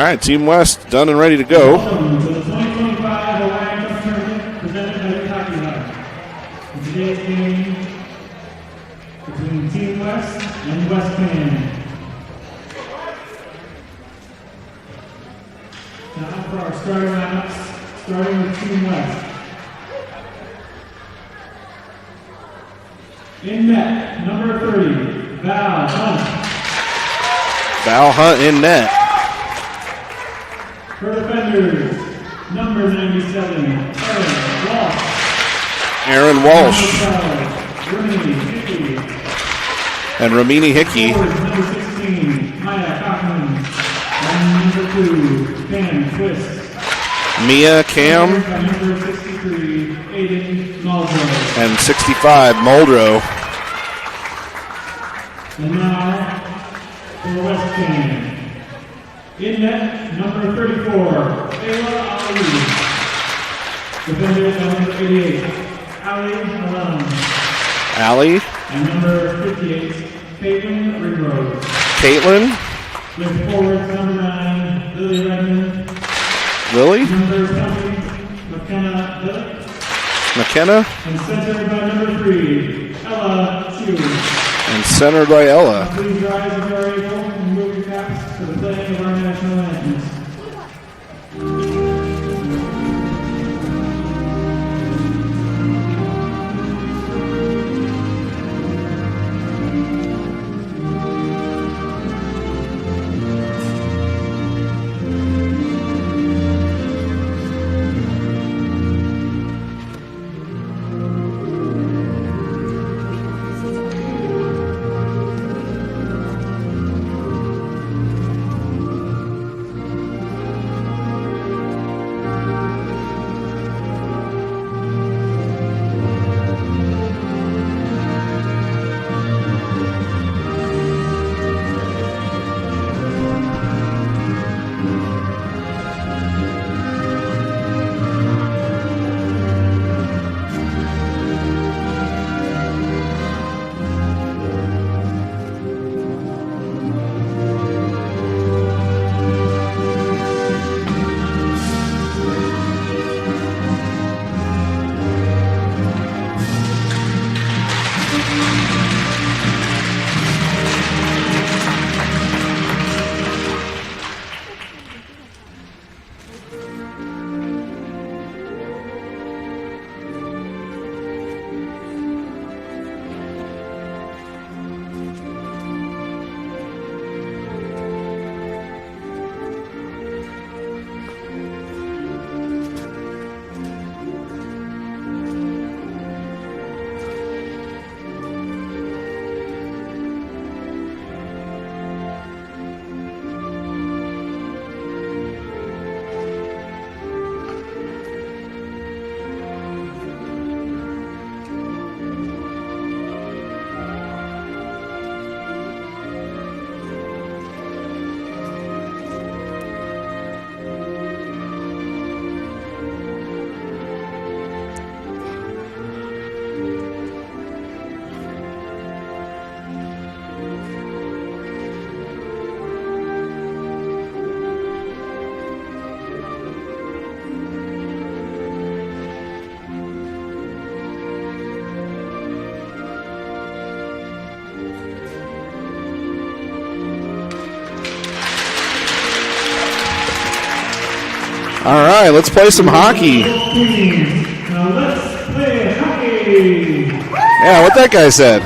right, Team West done and ready to go. Welcome to the 2025 Hawaii Cup Tournament presented by the Hockey Hub. In today's game between Team West and Westcan. Now for our starting lineups, starting with Team West. In net, number 30, Val Hunt. Val Hunt in net. For defenders, number 97, Aaron Walsh. And Ramini Hickey. Number 16, Maya Kaufman. And number 2, Cam Twist. Mia Cam. Number 63, Aiden Muldrow. And 65, Muldrow. And now, for Westcan. In net, number 34, Ayla Ali. Defenders, number 88, Ali Alam. Allie. And number 58, Caitlin Ringrose. Caitlin. With forwards, number 9, Lily Redmond. Lily. Number 20, McKenna Billick. McKenna. And centered by number 3, Ella Chu. And centered by Ella. Please rise if you are able and move your caps for the playing of our national anthems. All right, let's play some hockey. Now let's play hockey. Yeah, what that guy said.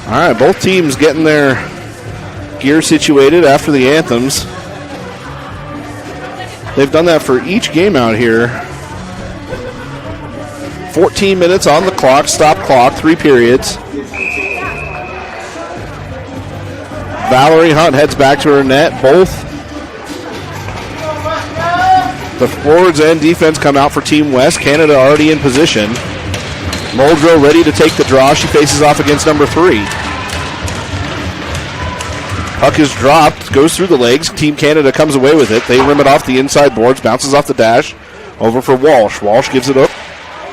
All right, both teams getting their gear situated after the anthems. They've done that for each game out here. 14 minutes on the clock, stop clock, 3 periods. Valerie Hunt heads back to her net. Both the forwards and defense come out for Team West. Canada already in position. Muldrow ready to take the draw. She faces off against number 3. Puck is dropped, goes through the legs. Team Canada comes away with it. They rim it off the inside boards, bounces off the dash. Over for Walsh. Walsh gives it up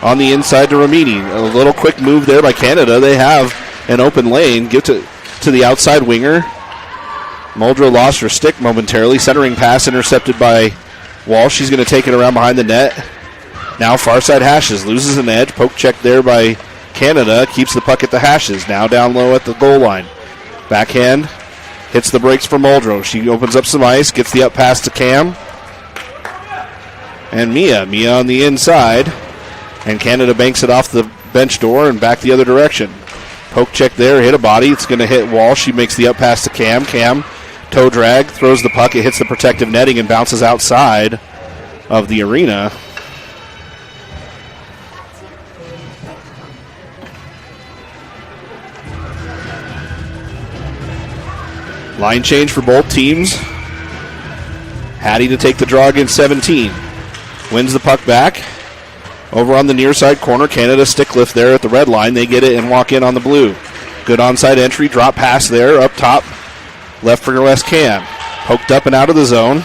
on the inside to Ramini. A little quick move there by Canada. They have an open lane. Give to the outside winger. Muldrow lost her stick momentarily. Centering pass intercepted by Walsh. She's going to take it around behind the net. Now far side Hashes. Loses an edge. Poke check there by Canada. Keeps the puck at the Hashes. Now down low at the goal line. Backhand. Hits the brakes for Muldrow. She opens up some ice. Gets the up pass to Cam. And Mia. Mia on the inside. And Canada banks it off the bench door and back the other direction. Poke check there. Hit a body. It's going to hit Walsh. She makes the up pass to Cam. Cam. Toe drag. Throws the puck. It hits the protective netting and bounces outside of the arena. Line change for both teams. Hattie to take the draw against 17. Wins the puck back. Over on the near side corner, Canada stick lift there at the red line. They get it and walk in on the blue. Good onside entry, drop pass there, up top. Left for Westcan. Poked up and out of the zone.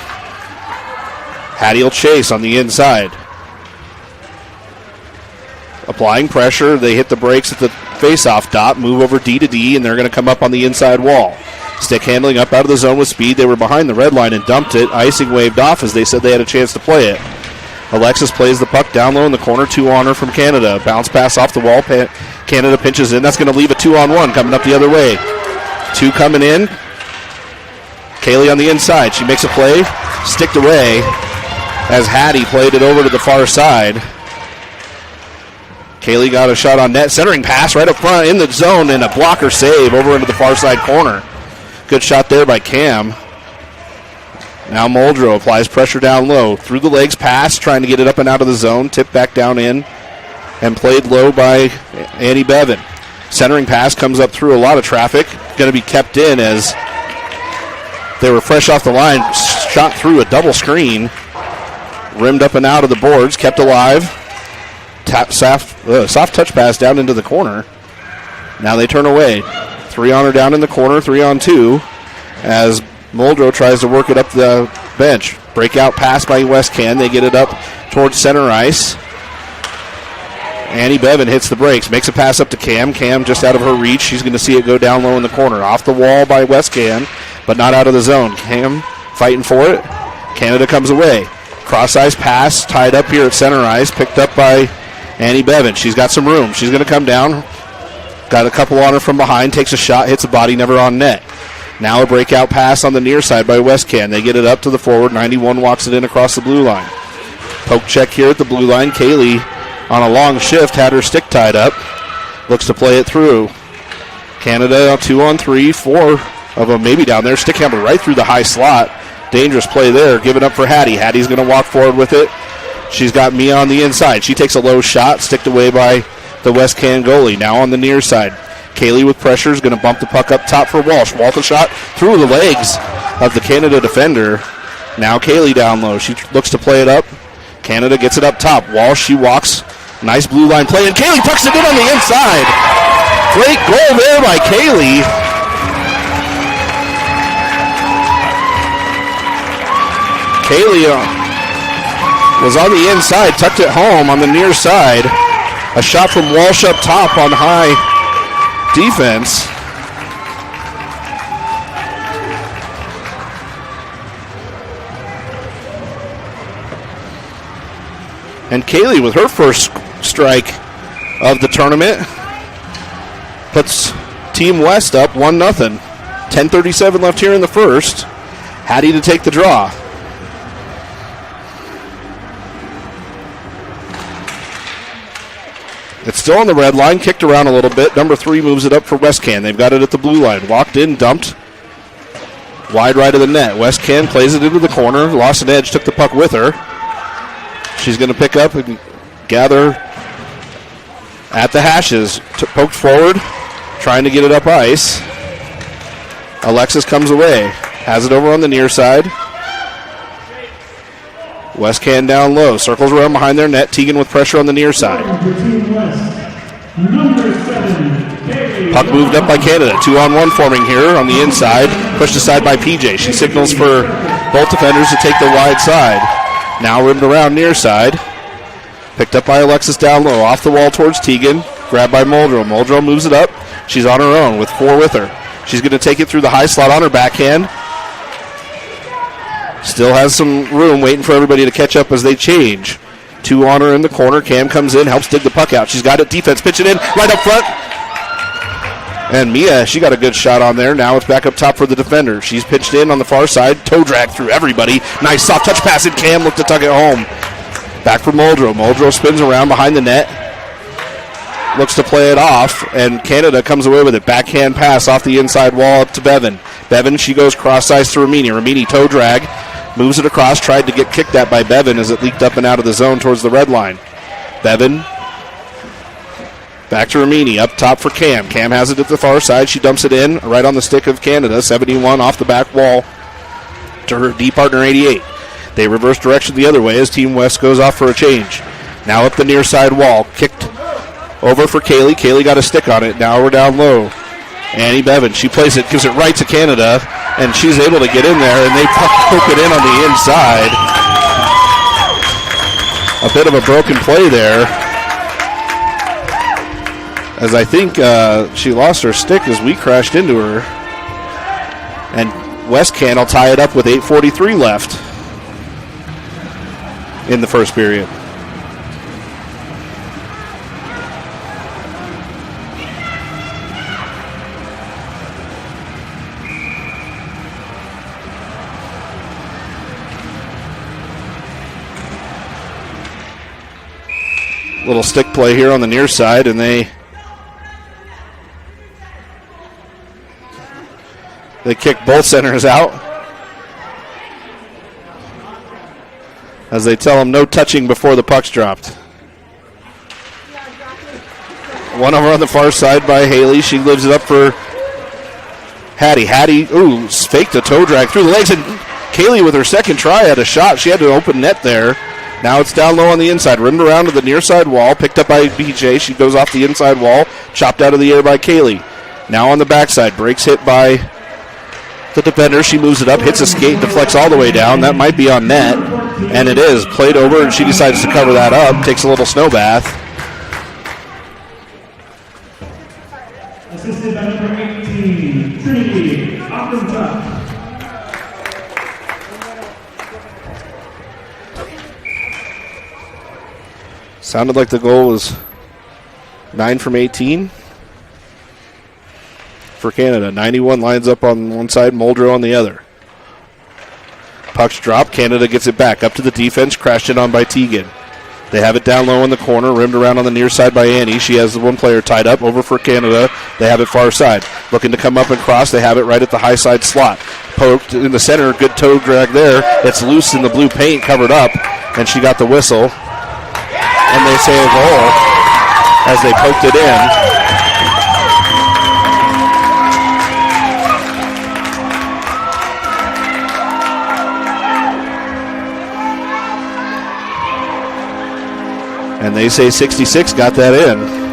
Hattie will chase on the inside. Applying pressure, they hit the brakes at the face-off dot, move over D to D, and they're going to come up on the inside wall. Stick handling up out of the zone with speed. They were behind the red line and dumped it. Icing waved off as they said they had a chance to play it. Alexis plays the puck down low in the corner. 2 on her from Canada. Bounce pass off the wall. Canada pinches in. That's going to leave a 2-on-1 coming up the other way. 2 coming in. Kaylee on the inside. She makes a play. Sticked away as Hattie played it over to the far side. Kaylee got a shot on net. Centering pass right up front in the zone and a blocker save over into the far side corner. Good shot there by Cam. Now Muldrow applies pressure down low. Through the legs pass, trying to get it up and out of the zone. Tipped back down in and played low by Annie Bevan. Centering pass comes up through a lot of traffic. Going to be kept in as they were fresh off the line. Shot through a double screen. Rimmed up and out of the boards. Kept alive. Soft touch pass down into the corner. Now they turn away. 3 on her down in the corner. 3 on 2 as Muldrow tries to work it up the bench. Breakout pass by Westcan. They get it up towards center ice. Annie Bevan hits the brakes. Makes a pass up to Cam. Cam just out of her reach. She's going to see it go down low in the corner. Off the wall by Westcan, but not out of the zone. Cam fighting for it. Canada comes away. Cross ice pass tied up here at center ice. Picked up by Annie Bevan. She's got some room. She's going to come down. Got a couple on her from behind. Takes a shot. Hits a body. Never on net. Now a breakout pass on the near side by Westcan. They get it up to the forward. 91 walks it in across the blue line. Poke check here at the blue line. Kaylee on a long shift had her stick tied up. Looks to play it through. Canada 2 on 3. 4 of them maybe down there. Stick hammer right through the high slot. Dangerous play there. Give it up for Hattie. Hattie's going to walk forward with it. She's got Mia on the inside. She takes a low shot. Sticked away by the Westcan goalie. Now on the near side. Kaylee with pressure is going to bump the puck up top for Walsh. Walsh shot through the legs of the Canada defender. Now Kaylee down low. She looks to play it up. Canada gets it up top. Walsh, she walks. Nice blue line play, and Kaylee tucks it in on the inside. Great goal there by Kaylee. Kaylee was on the inside, tucked it home on the near side. A shot from Walsh up top on high defense. And Kaylee with her first strike of the tournament puts Team West up 1-0. 10:37 left here in the first. Hattie to take the draw. It's still on the red line, kicked around a little bit. Number 3 moves it up for Westcan. They've got it at the blue line. Walked in, dumped. Wide right of the net. Westcan plays it into the corner. Lost an edge, took the puck with her. She's going to pick up and gather at the hashes. Poked forward, trying to get it up ice. Alexis comes away. Has it over on the near side. Westcan down low. Circles around behind their net. Teagan with pressure on the near side. Puck moved up by Canada. 2-on-1 forming here on the inside. Pushed aside by PJ. She signals for both defenders to take the wide side. Now rimmed around near side. Picked up by Alexis down low. Off the wall towards Tegan. Grabbed by Muldrow. Muldrow moves it up. She's on her own with 4 with her. She's going to take it through the high slot on her backhand. Still has some room waiting for everybody to catch up as they change. 2 on her in the corner. Cam comes in, helps dig the puck out. She's got it. Defense, pitch it in right up front. And Mia, she got a good shot on there. Now it's back up top for the defender. She's pitched in on the far side. Toe drag through everybody. Nice soft touch pass in. Cam looked to tuck it home. Back for Muldrow. Muldrow spins around behind the net. Looks to play it off, and Canada comes away with it. Backhand pass off the inside wall up to Bevan. Bevan, she goes cross-ice to Ramini. Ramini toe drag, moves it across, tried to get kicked at by Bevan as it leaked up and out of the zone towards the red line. Bevan, back to Ramini, up top for Cam. Cam has it at the far side. She dumps it in right on the stick of Canada. 71 off the back wall to her D partner 88. They reverse direction the other way as Team West goes off for a change. Now up the near side wall, kicked over for Kaylee. Kaylee got a stick on it. Now we're down low. Annie Bevan, she plays it, gives it right to Canada, and she's able to get in there, and they poke it in on the inside. A bit of a broken play there, as I think she lost her stick as we crashed into her. And Westcan will tie it up with 8:43 left in the first period. Little stick play here on the near side, and they kick both centers out as they tell them no touching before the puck's dropped. One over on the far side by Haley. She lives it up for Hattie. Hattie, faked a toe drag through the legs, and Kaylee with her second try had a shot. She had an open net there. Now it's down low on the inside, rimmed around to the near side wall, picked up by BJ. She goes off the inside wall, chopped out of the air by Kaylee. Now on the backside, breaks hit by the defender. She moves it up, hits a skate, deflects all the way down. That might be on net, and it is. Played over, and she decides to cover that up, takes a little snow bath. Assisted by number 18, Trinity Oppentuck. Sounded like the goal was 9 from 18 for Canada. 91 lines up on one side, Muldrow on the other. Puck's dropped. Canada gets it back. Up to the defense, crashed in on by Tegan. They have it down low in the corner, rimmed around on the near side by Annie. She has the one player tied up. Over for Canada. They have it far side. Looking to come up and cross. They have it right at the high side slot. Poked in the center. Good toe drag there. It's loose in the blue paint, covered up, and she got the whistle. And they say a goal as they poked it in. And they say 66 got that in.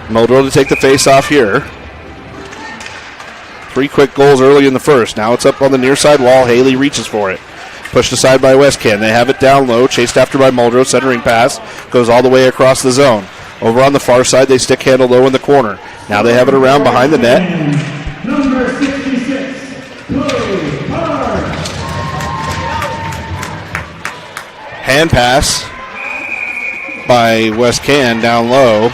Muldrow to take the face off here. 3 quick goals early in the first. Now it's up on the near side wall. Haley reaches for it. Pushed aside by Westcan. They have it down low. Chased after by Muldrow. Centering pass. Goes all the way across the zone. Over on the far side, they stick handle low in the corner. Now they have it around behind the net. Number 66, Chloe Park. Hand pass by Westcan down low.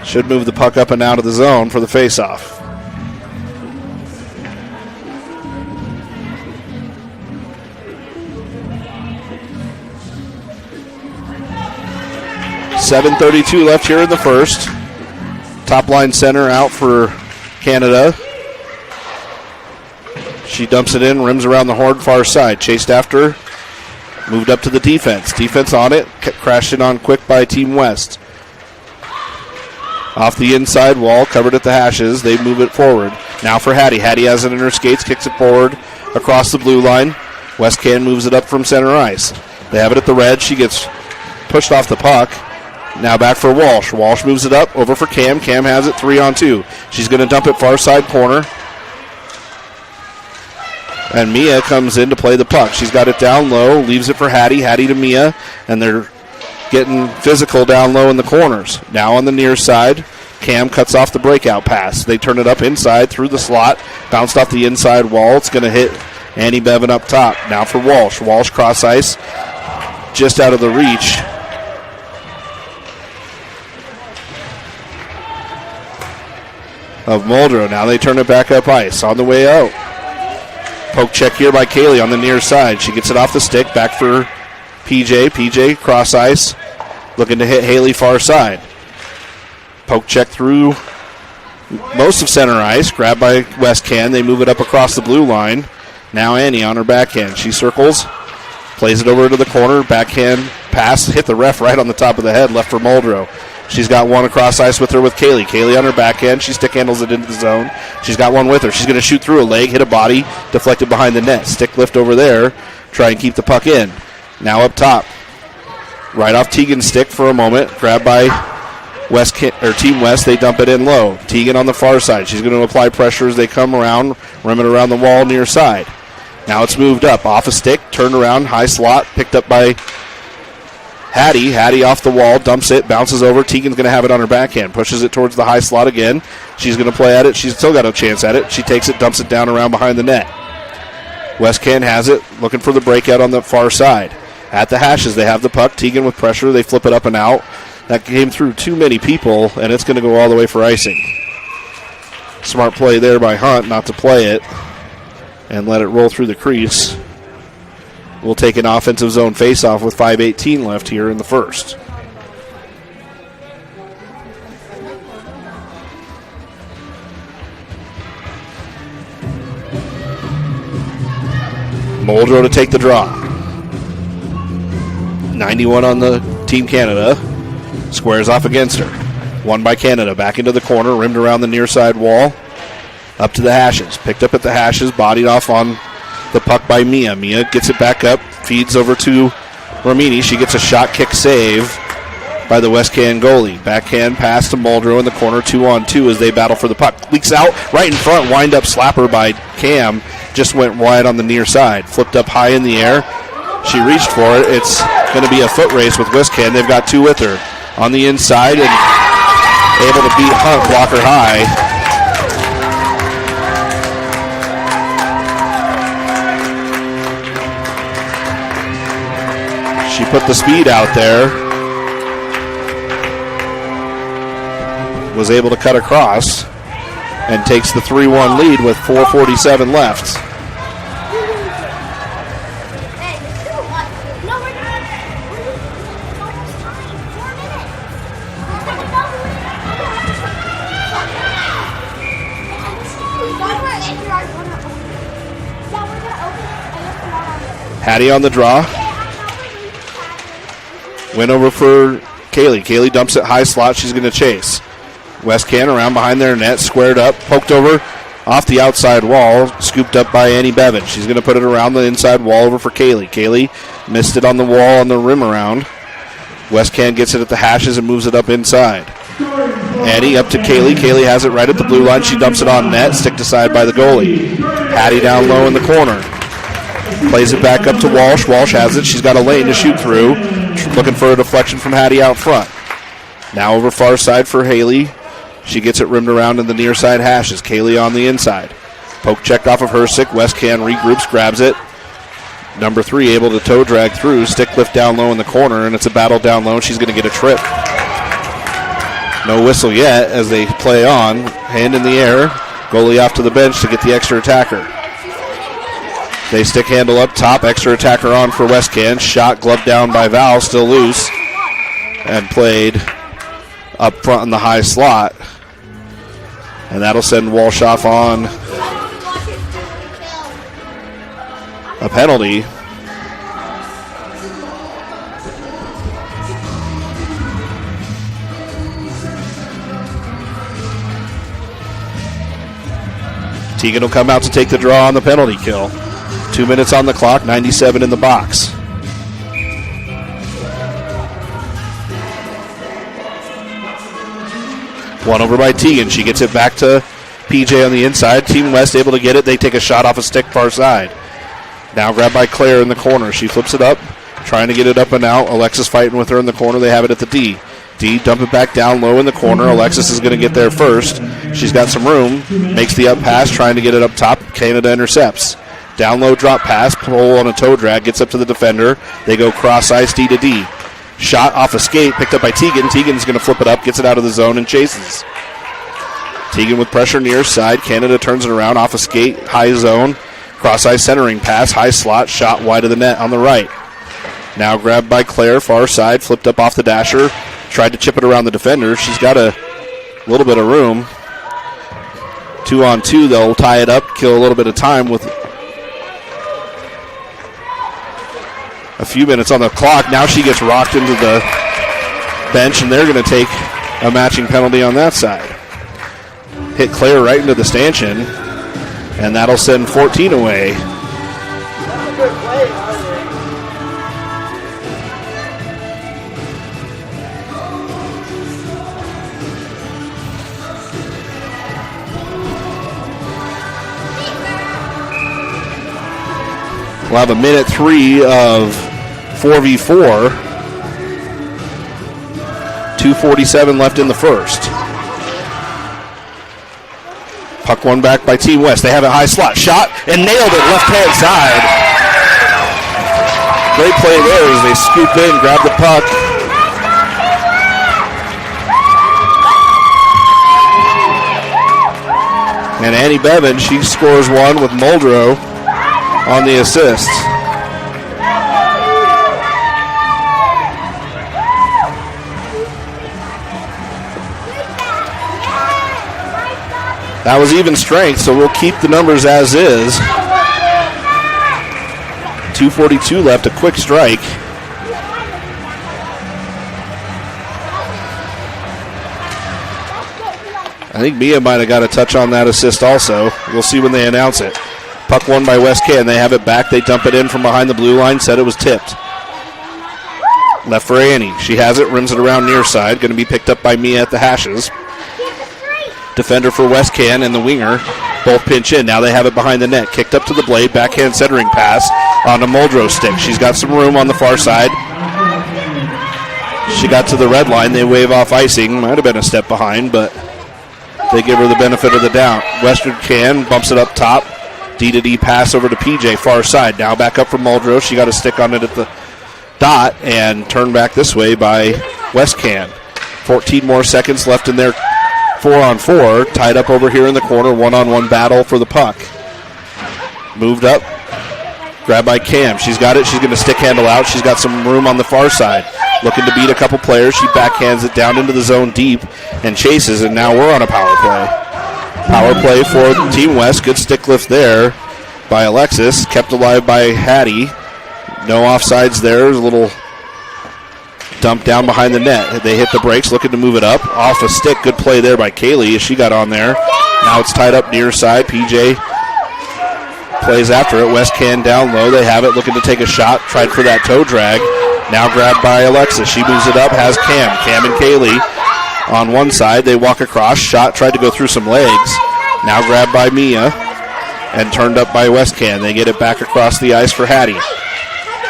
Should move the puck up and out of the zone for the faceoff. .732 left here in the first. Top line center out for Canada. She dumps it in, rims around the horn far side. Chased after, moved up to the defense. Defense on it, crashed it on quick by Team West. Off the inside wall, covered at the hashes. They move it forward. Now for Hattie. Hattie has it in her skates, kicks it forward across the blue line. Westcan moves it up from center ice. They have it at the red. She gets pushed off the puck. Now back for Walsh. Walsh moves it up over for Cam. Cam has it 3-on-2. She's going to dump it far side corner. And Mia comes in to play the puck. She's got it down low, leaves it for Hattie. Hattie to Mia, and they're getting physical down low in the corners. Now on the near side, Cam cuts off the breakout pass. They turn it up inside through the slot, bounced off the inside wall. It's going to hit Annie Bevan up top. Now for Walsh. Walsh cross ice, just out of the reach of Muldrow. Now they turn it back up ice on the way out. Poke check here by Kaylee on the near side. She gets it off the stick, back for PJ. PJ cross ice, looking to hit Haley far side. Poke check through most of center ice, grabbed by Westcan. They move it up across the blue line. Now Annie on her backhand. She circles, plays it over to the corner. Backhand pass, hit the ref right on the top of the head, left for Muldrow. She's got one across ice with her with Kaylee. Kaylee on her backhand. She stick handles it into the zone. She's got one with her. She's going to shoot through a leg, hit a body, deflected behind the net. Stick lift over there, try and keep the puck in. Now up top. Right off Tegan's stick for a moment. Grabbed by Team West. They dump it in low. Tegan on the far side. She's going to apply pressure as they come around, rim it around the wall near side. Now it's moved up. Off a stick, turned around, high slot, picked up by Hattie. Hattie off the wall, dumps it, bounces over. Tegan's going to have it on her backhand. Pushes it towards the high slot again. She's going to play at it. She's still got a chance at it. She takes it, dumps it down around behind the net. Westcan has it, looking for the breakout on the far side. At the hashes, they have the puck. Tegan with pressure. They flip it up and out. That came through too many people, and it's going to go all the way for icing. Smart play there by Hunt not to play it and let it roll through the crease. We'll take an offensive zone faceoff with 5:18 left here in the first. Muldrow to take the draw. 91 on the Team Canada. Squares off against her. One by Canada. Back into the corner. Rimmed around the near side wall. Up to the hashes. Picked up at the hashes. Bodied off on the puck by Mia. Mia gets it back up. Feeds over to Romini. She gets a shot kick save by the Westcan goalie. Backhand pass to Muldrow in the corner. 2-on-2 as they battle for the puck. Leaks out right in front. Wind up slapper by Cam. Just went wide on the near side. Flipped up high in the air. She reached for it. It's going to be a foot race with Westcan. They've got two with her. On the inside and able to beat Hunt, blocker high. She put the speed out there. Was able to cut across and takes the 3-1 lead with 4:47 left. Hattie on the draw. Went over for Kaylee. Kaylee dumps it high slot. She's going to chase. Westcan around behind their net. Squared up. Poked over off the outside wall. Scooped up by Annie Bevan. She's going to put it around the inside wall over for Kaylee. Kaylee missed it on the wall on the rim around. Westcan gets it at the hashes and moves it up inside. Annie up to Kaylee. Kaylee has it right at the blue line. She dumps it on net. Sticked aside by the goalie. Hattie down low in the corner. Plays it back up to Walsh. Walsh has it. She's got a lane to shoot through. Looking for a deflection from Hattie out front. Now over far side for Haley. She gets it rimmed around in the near side hashes. Kaylee on the inside. Poke checked off of Hersick. Westcan regroups, grabs it. Number 3 able to toe drag through. Stick lift down low in the corner, and it's a battle down low. She's going to get a trip. No whistle yet as they play on. Hand in the air. Goalie off to the bench to get the extra attacker. They stick handle up top. Extra attacker on for Westcan. Shot gloved down by Val. Still loose. And played up front in the high slot. And that'll send Walsh off on a penalty. Tegan will come out to take the draw on the penalty kill. 2 minutes on the clock, 97 in the box. One over by Tegan. She gets it back to PJ on the inside. Team West able to get it. They take a shot off a stick far side. Now grabbed by Claire in the corner. She flips it up, trying to get it up and out. Alexis fighting with her in the corner. They have it at the D. D dump it back down low in the corner. Alexis is going to get there first. She's got some room. Makes the up pass, trying to get it up top. Canada intercepts. Down low drop pass. Pull on a toe drag. Gets up to the defender. They go cross ice D to D. Shot off a skate, picked up by Tegan. Tegan's going to flip it up, gets it out of the zone, and chases. Tegan with pressure near side. Canada turns it around off a skate, high zone. Cross-ice centering pass, high slot, shot wide of the net on the right. Now grabbed by Claire, far side, flipped up off the dasher. Tried to chip it around the defender. She's got a little bit of room. 2-on-2, they'll tie it up, kill a little bit of time with a few minutes on the clock. Now she gets rocked into the bench, and they're going to take a matching penalty on that side. Hit Claire right into the stanchion, and that'll send 14 away. We'll have a minute 3 of 4v4. 2:47 left in the first. Puck won back by Team West. They have a high slot. Shot and nailed it left-hand side. Great play there as they scoop in, grab the puck. And Annie Bevan, she scores one with Muldrow on the assist. That was even strength, so we'll keep the numbers as is. 2:42 left, a quick strike. I think Mia might have got a touch on that assist also. We'll see when they announce it. Puck won by Westcan. They have it back. They dump it in from behind the blue line. Said it was tipped. Left for Annie. She has it. Rims it around near side. Going to be picked up by Mia at the hashes. Defender for Westcan and the winger both pinch in. Now they have it behind the net. Kicked up to the blade. Backhand centering pass on a Muldrow stick. She's got some room on the far side. She got to the red line. They wave off icing. Might have been a step behind, but they give her the benefit of the doubt. Westcan bumps it up top. D to D pass over to PJ, far side. Now back up for Muldrow. She got a stick on it at the dot and turned back this way by Westcan. 14 more seconds left in their 4-on-4. Tied up over here in the corner. 1-on-1 battle for the puck. Moved up. Grabbed by Cam. She's got it. She's going to stick handle out. She's got some room on the far side. Looking to beat a couple players. She backhands it down into the zone deep and chases, and now we're on a power play. Power play for Team West. Good stick lift there by Alexis. Kept alive by Hattie. No offsides there. There's a little dump down behind the net. They hit the brakes, looking to move it up. Off a stick. Good play there by Kaylee as she got on there. Now it's tied up near side. PJ plays after it. Westcan down low. They have it, looking to take a shot. Tried for that toe drag. Now grabbed by Alexis. She moves it up. Has Cam. Cam and Kaylee on one side. They walk across. Shot tried to go through some legs. Now grabbed by Mia and turned up by Westcan. They get it back across the ice for Hattie.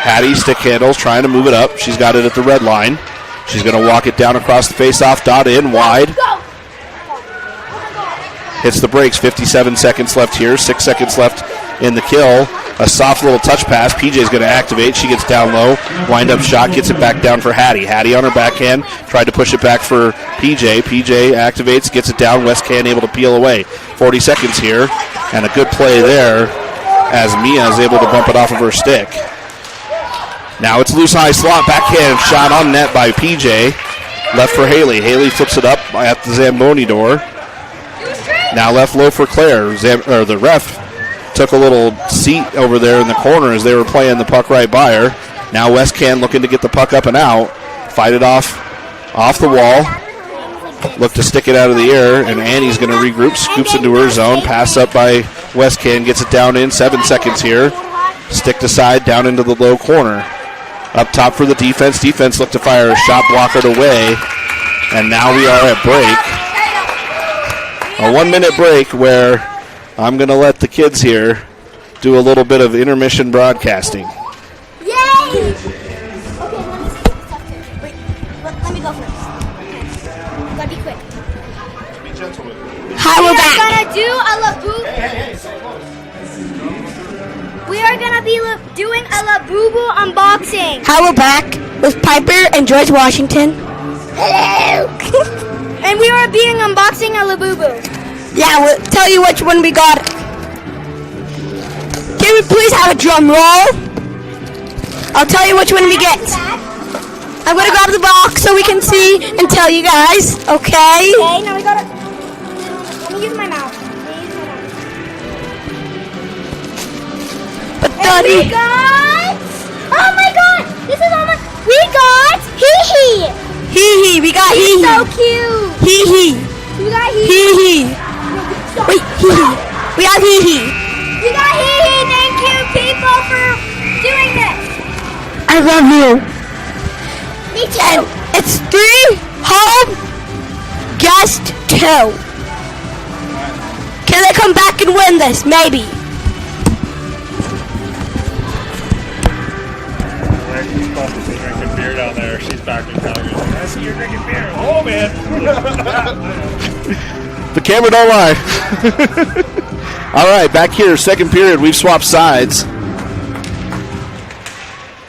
Hattie stick handles, trying to move it up. She's got it at the red line. She's going to walk it down across the face-off dot in wide. Hits the brakes. 57 seconds left here. 6 seconds left in the kill. A soft little touch pass. PJ's going to activate. She gets down low. Wind-up shot. Gets it back down for Hattie. Hattie on her backhand. Tried to push it back for PJ. PJ activates. Gets it down. Westcan able to peel away. 40 seconds here. And a good play there as Mia is able to bump it off of her stick. Now it's loose high slot. Backhand shot on net by PJ. Left for Haley. Haley flips it up at the Zamboni door. Now left low for Claire. The ref took a little seat over there in the corner as they were playing the puck right by her. Now Westcan looking to get the puck up and out. Fight it off the wall. Look to stick it out of the air, and Annie's going to regroup. Scoops into her zone. Pass up by Westcan gets it down in 7 seconds here. Stick to side down into the low corner. Up top for the defense. Defense look to fire a shot blockered away. And now we are at break. A 1 minute break where I'm going to let the kids here do a little bit of intermission broadcasting. Yay! Okay, let me go first. Gotta be quick. Be gentle with it. Hi, we're back. We are gonna be doing a Labubu unboxing. Hi, we're back with Piper and George Washington. Hello. And we are being unboxing a Labubu. Yeah, we'll tell you which one we got. Can we please have a drum roll? I'll tell you which one we get. I'm gonna grab the box so we can see and tell you guys. Okay. Okay, now we gotta. Let me use my mouth. But And we Daddy, got. Oh my God! This is all my. We got Hee Hee. hee, we got hee So hee. cute. Hee. We got Hee Hee. Wait, hee. We got hee. We got Hee Hee. Thank you, people, for doing this. I love you. Me too. And it's 3 home, guest 2. Can they come back and win this? Maybe. She's supposed to be drinking beer down there. She's back in Calgary. I see you're drinking beer. Oh, man. The camera don't lie. All right, back here, second period. We've swapped sides.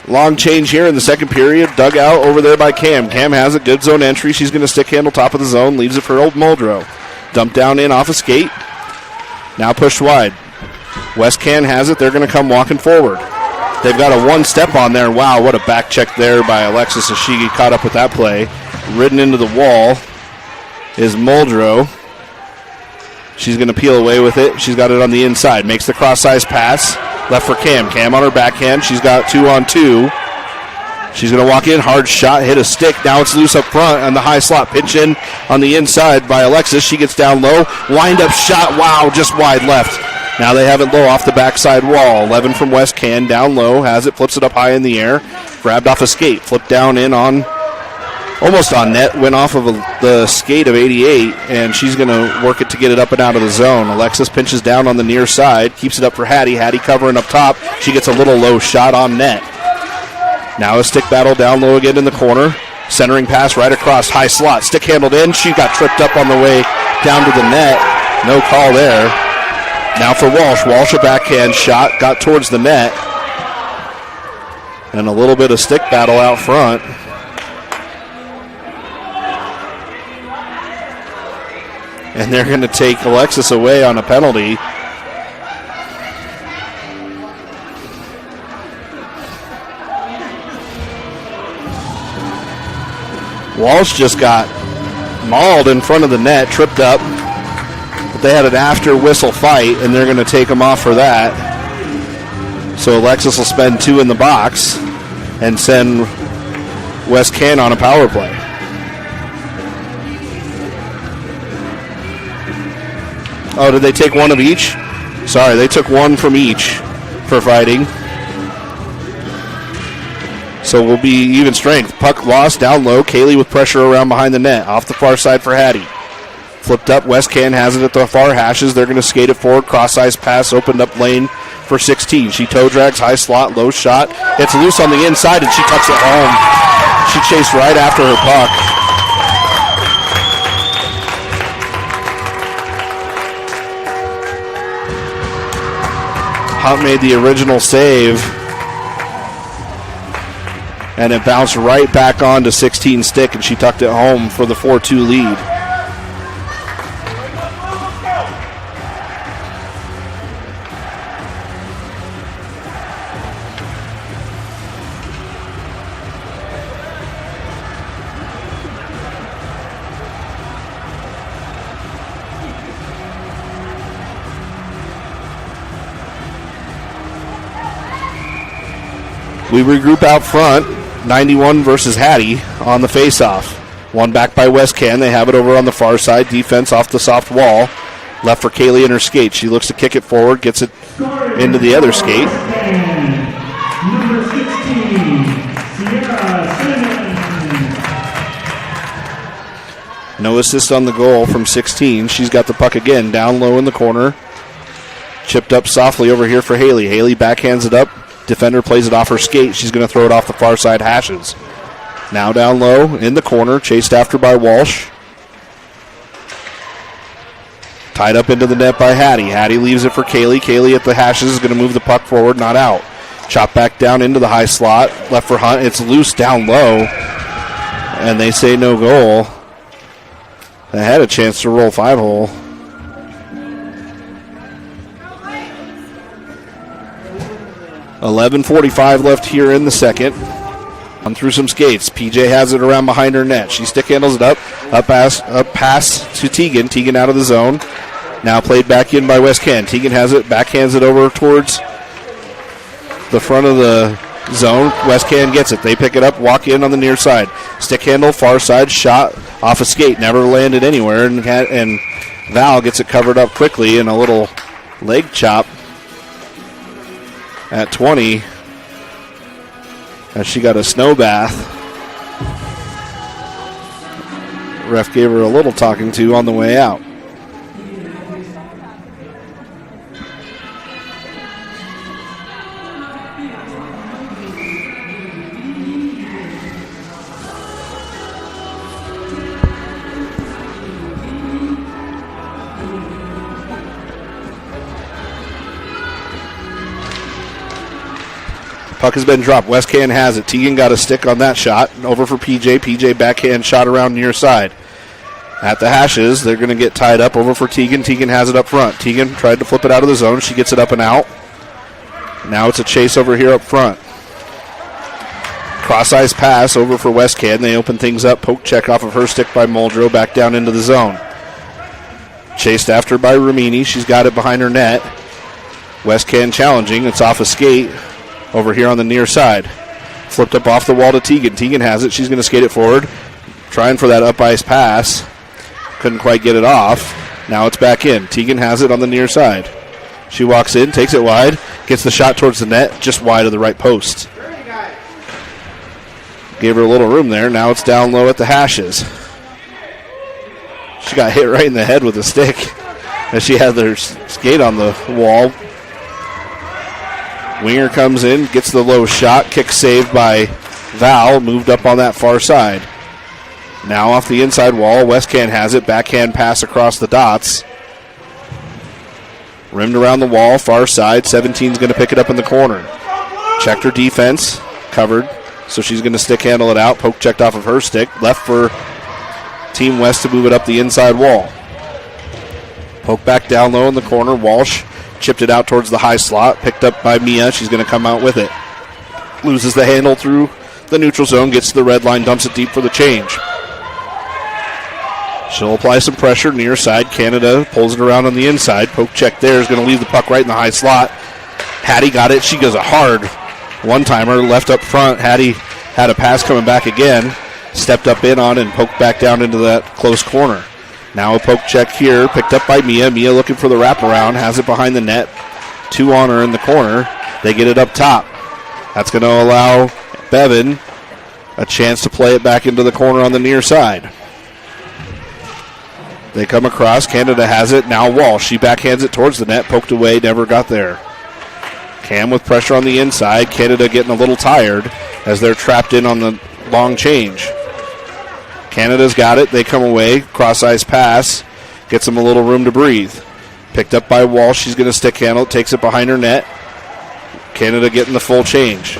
Long change here in the second period. Dug out over there by Cam. Cam has a good zone entry. She's going to stick handle top of the zone. Leaves it for old Muldrow. Dumped down in off a skate. Now pushed wide. Westcan has it. They're going to come walking forward. They've got a one-step on there. Wow, what a back check there by Alexis as she caught up with that play. Ridden into the wall is Muldrow. She's going to peel away with it. She's got it on the inside. Makes the cross-size pass. Left for Cam. Cam on her backhand. She's got 2-on-2. She's going to walk in. Hard shot. Hit a stick. Now it's loose up front on the high slot. Pitch in on the inside by Alexis. She gets down low. Wind-up shot. Wow, just wide left. Now they have it low off the backside wall. 11 from Westcan. Down low. Has it. Flips it up high in the air. Grabbed off a skate. Flipped down in on... almost on net, went off of the skate of 88, and she's going to work it to get it up and out of the zone. Alexis pinches down on the near side, keeps it up for Hattie. Hattie covering up top. She gets a little low shot on net. Now a stick battle down low again in the corner. Centering pass right across, high slot. Stick handled in. She got tripped up on the way down to the net. No call there. Now for Walsh. Walsh a backhand shot, got towards the net. And a little bit of stick battle out front. And they're going to take Alexis away on a penalty. Walsh just got mauled in front of the net, tripped up. But they had an after whistle fight, and they're going to take him off for that. So Alexis will spend 2 in the box and send Westcan on a power play. Oh, did they take one of each? Sorry, they took one from each for fighting. So we'll be even strength. Puck lost down low. Kaylee with pressure around behind the net. Off the far side for Hattie. Flipped up. Westcan has it at the far hashes. They're going to skate it forward. Cross-ice pass. Opened up lane for 16. She toe drags. High slot. Low shot. It's loose on the inside, and she tucks it home. She chased right after her puck. Hunt made the original save, and it bounced right back onto 16 stick, and she tucked it home for the 4-2 lead. We regroup out front, 91 versus Hattie on the faceoff. One back by Westcan. They have it over on the far side. Defense off the soft wall. Left for Kaylee in her skate. She looks to kick it forward, gets it into the other skate. Number 16, Sierra Simmons. No assist on the goal from 16. She's got the puck again, down low in the corner. Chipped up softly over here for Haley. Haley backhands it up. Defender plays it off her skate. She's going to throw it off the far side hashes. Now down low in the corner, chased after by Walsh. Tied up into the net by Hattie. Hattie leaves it for Kaylee. Kaylee at the hashes is going to move the puck forward, not out. Chop back down into the high slot. Left for Hunt. It's loose down low. And they say no goal. They had a chance to roll 5-hole. .11:45 left here in the second. On through some skates. PJ has it around behind her net. She stick handles it up. Up pass to Tegan. Tegan out of the zone. Now played back in by Westcan. Tegan has it. Backhands it over towards the front of the zone. Westcan gets it. They pick it up. Walk in on the near side. Stick handle. Far side. Shot off a skate. Never landed anywhere. And Val gets it covered up quickly in a little leg chop at 20. As she got a snow bath. Ref gave her a little talking to on the way out. Puck has been dropped. Westcan has it. Tegan got a stick on that shot. Over for PJ. PJ backhand shot around near side. At the hashes, they're going to get tied up. Over for Tegan. Tegan has it up front. Tegan tried to flip it out of the zone. She gets it up and out. Now it's a chase over here up front. Cross-ice pass over for Westcan. They open things up. Poke check off of her stick by Muldrow. Back down into the zone. Chased after by Ramini. She's got it behind her net. Westcan challenging. It's off a skate. Over here on the near side. Flipped up off the wall to Tegan. Tegan has it. She's going to skate it forward. Trying for that up ice pass. Couldn't quite get it off. Now it's back in. Tegan has it on the near side. She walks in, takes it wide, gets the shot towards the net, just wide of the right post. Gave her a little room there. Now it's down low at the hashes. She got hit right in the head with a stick as she had her skate on the wall. Winger comes in, gets the low shot, kick saved by Val, moved up on that far side. Now off the inside wall, Westcan has it, backhand pass across the dots. Rimmed around the wall, far side, 17's going to pick it up in the corner. Checked her defense, covered, so she's going to stick handle it out, poke checked off of her stick, left for Team West to move it up the inside wall. Poke back down low in the corner, Walsh chipped it out towards the high slot, picked up by Mia. She's going to come out with it. Loses the handle through the neutral zone, gets to the red line, dumps it deep for the change. She'll apply some pressure near side. Canada pulls it around on the inside. Poke check there is going to leave the puck right in the high slot. Hattie got it. She goes a hard one-timer left up front. Hattie had a pass coming back again. Stepped up in on and poked back down into that close corner. Now a poke check here, picked up by Mia. Mia looking for the wraparound, has it behind the net. 2 on her in the corner. They get it up top. That's going to allow Bevan a chance to play it back into the corner on the near side. They come across. Canada has it. Now Walsh. She backhands it towards the net. Poked away. Never got there. Cam with pressure on the inside. Canada getting a little tired as they're trapped in on the long change. Canada's got it. They come away. Cross-ice pass. Gets them a little room to breathe. Picked up by Walsh. She's going to stick handle it. Takes it behind her net. Canada getting the full change.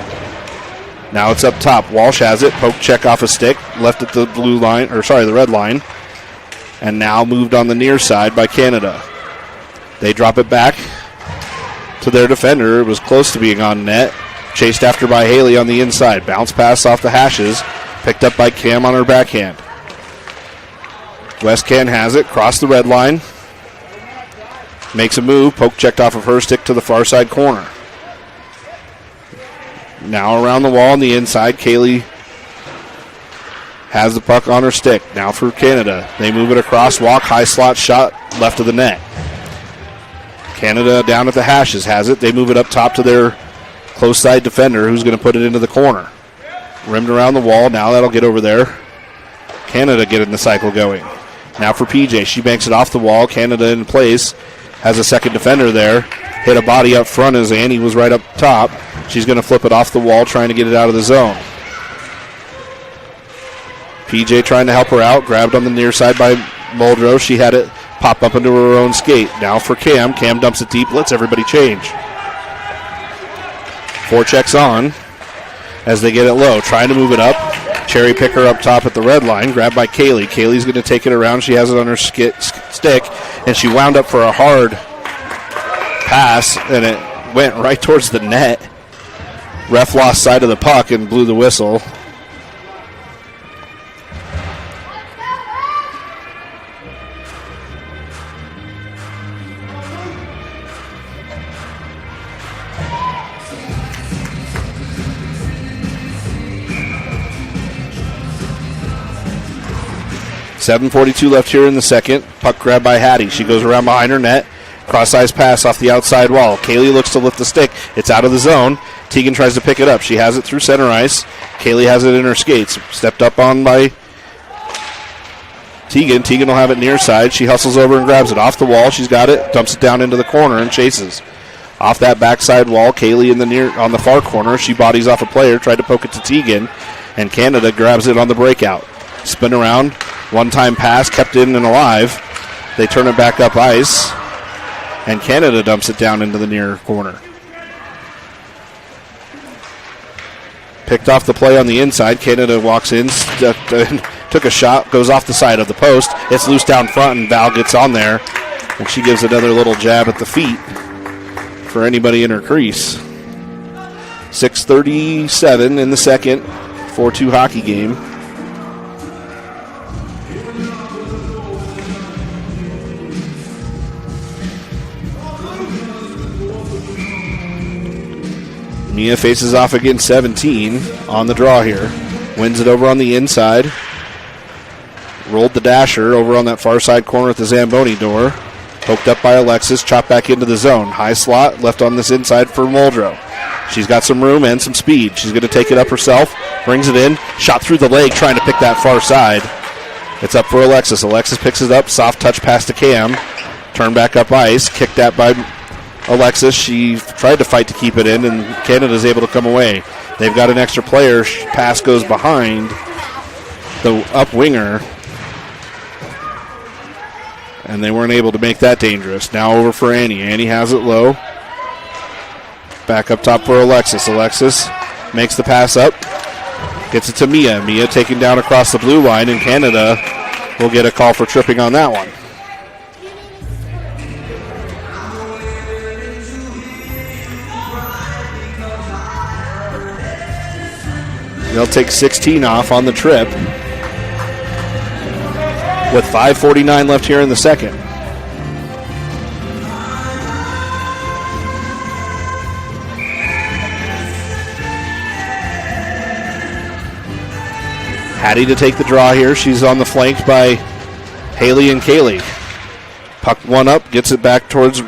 Now it's up top. Walsh has it. Poke check off a stick. Left at the blue line, the red line. And now moved on the near side by Canada. They drop it back to their defender. It was close to being on net. Chased after by Haley on the inside. Bounce pass off the hashes. Picked up by Cam on her backhand. Westcan has it. Cross the red line. Makes a move. Poke checked off of her stick to the far side corner. Now around the wall on the inside. Kaylee has the puck on her stick. Now for Canada. They move it across. Walk. High slot shot. Left of the net. Canada down at the hashes has it. They move it up top to their close side defender, who's going to put it into the corner. Rimmed around the wall. Now that'll get over there. Canada getting the cycle going. Now for PJ. She banks it off the wall. Canada in place. Has a second defender there. Hit a body up front as Annie was right up top. She's going to flip it off the wall, trying to get it out of the zone. PJ trying to help her out. Grabbed on the near side by Muldrow. She had it pop up into her own skate. Now for Cam. Cam dumps it deep. Lets everybody change. 4 checks on as they get it low. Trying to move it up. Cherry picker up top at the red line. Grabbed by Kaylee. Kaylee's going to take it around. She has it on her stick. And she wound up for a hard pass. And it went right towards the net. Ref lost sight of the puck and blew the whistle. .7:42 left here in the second. Puck grabbed by Hattie. She goes around behind her net. Cross-ice pass off the outside wall. Kaylee looks to lift the stick. It's out of the zone. Tegan tries to pick it up. She has it through center ice. Kaylee has it in her skates. Stepped up on by Tegan. Tegan will have it near side. She hustles over and grabs it. Off the wall. She's got it. Dumps it down into the corner and chases. Off that backside wall, Kaylee on the far corner. She bodies off a player. Tried to poke it to Tegan. And Canada grabs it on the breakout. Spin around. One-time pass, kept in and alive. They turn it back up ice, and Canada dumps it down into the near corner. Picked off the play on the inside. Canada walks in, took a shot, goes off the side of the post. It's loose down front, and Val gets on there, and she gives another little jab at the feet for anybody in her crease. 6:37 in the second, 4-2 hockey game. Mia faces off against 17 on the draw here. Wins it over on the inside. Rolled the dasher over on that far side corner at the Zamboni door. Poked up by Alexis. Chopped back into the zone. High slot left on this inside for Muldrow. She's got some room and some speed. She's going to take it up herself. Brings it in. Shot through the leg trying to pick that far side. It's up for Alexis. Alexis picks it up. Soft touch pass to Cam. Turn back up ice. Kicked that by Alexis. She tried to fight to keep it in, and Canada's able to come away. They've got an extra player. Pass goes behind the up winger, and they weren't able to make that dangerous. Now over for Annie. Annie has it low. Back up top for Alexis. Alexis makes the pass up. Gets it to Mia. Mia taken down across the blue line, and Canada will get a call for tripping on that one. They'll take 16 off on the trip with 5:49 left here in the second. Hattie to take the draw here. She's on the flank by Haley and Kaylee. Puck one up, gets it back towards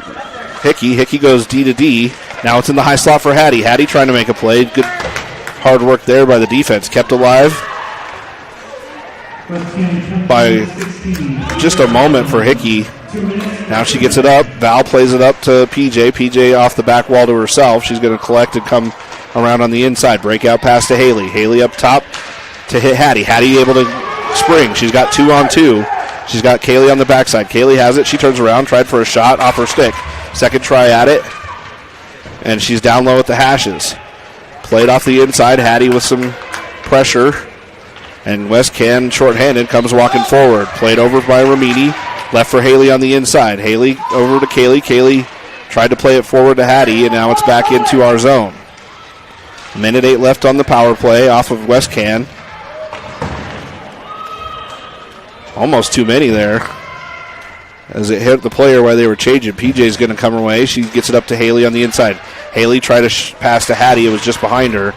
Hickey. Hickey goes D to D. Now it's in the high slot for Hattie. Hattie trying to make a play. Good hard work there by the defense. Kept alive by just a moment for Hickey. Now she gets it up. Val plays it up to PJ. PJ off the back wall to herself. She's going to collect and come around on the inside. Breakout pass to Haley. Haley up top to hit Hattie. Hattie able to spring. She's got 2-on-2. She's got Kaylee on the backside. Kaylee has it. She turns around. Tried for a shot off her stick. Second try at it. And she's down low at the hashes. Played off the inside. Hattie with some pressure. And Westcan, shorthanded, comes walking forward. Played over by Ramini. Left for Haley on the inside. Haley over to Kaylee. Kaylee tried to play it forward to Hattie, and now it's back into our zone. 1:08 left on the power play off of Westcan. Almost too many there. As it hit the player while they were changing. PJ's going to come her way. She gets it up to Haley on the inside. Haley tried to pass to Hattie. It was just behind her.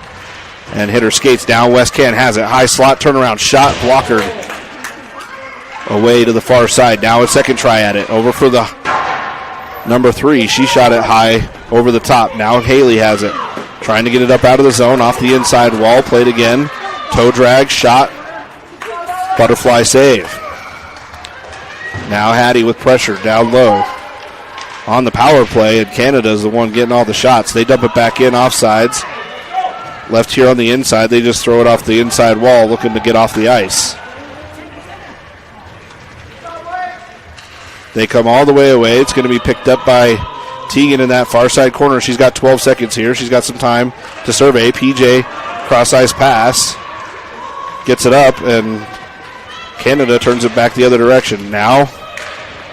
And hit her skates down. Westcan has it. High slot, turnaround shot, blocker away to the far side. Now a second try at it. Over for the number 3. She shot it high over the top. Now Haley has it. Trying to get it up out of the zone off the inside wall. Played again. Toe drag, shot. Butterfly save. Now Hattie with pressure down low. On the power play, and Canada's the one getting all the shots. They dump it back in offsides. Left here on the inside. They just throw it off the inside wall looking to get off the ice. They come all the way away. It's going to be picked up by Teagan in that far side corner. She's got 12 seconds here. She's got some time to survey. PJ cross-ice pass. Gets it up, and Canada turns it back the other direction. Now,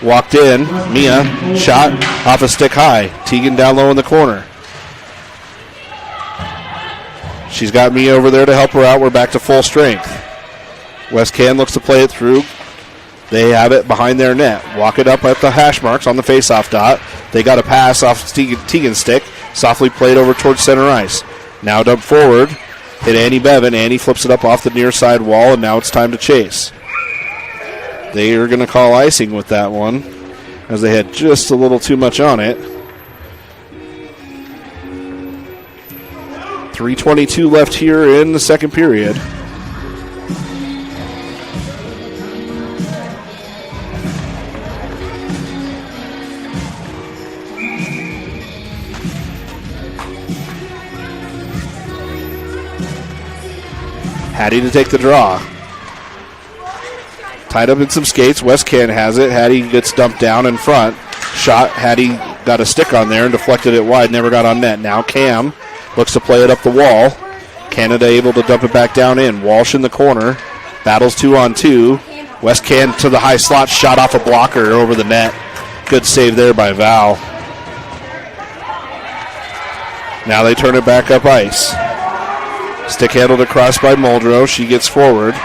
walked in. Mia, shot off a stick high. Teagan down low in the corner. She's got Mia over there to help her out. We're back to full strength. Westcan looks to play it through. They have it behind their net. Walk it up at the hash marks on the face-off dot. They got a pass off Teagan's stick. Softly played over towards center ice. Now dumped forward. Hit Annie Bevan. Annie flips it up off the near side wall, and now it's time to chase. They are going to call icing with that one, as they had just a little too much on it. 3:22 left here in the second period. Hattie to take the draw. Tied up in some skates. Westcan has it. Hattie gets dumped down in front. Shot. Hattie got a stick on there and deflected it wide. Never got on net. Now Cam looks to play it up the wall. Canada able to dump it back down in. Walsh in the corner. Battles 2-on-2. Westcan to the high slot. Shot off a blocker over the net. Good save there by Val. Now they turn it back up ice. Stick handled across by Muldrow. She gets forward.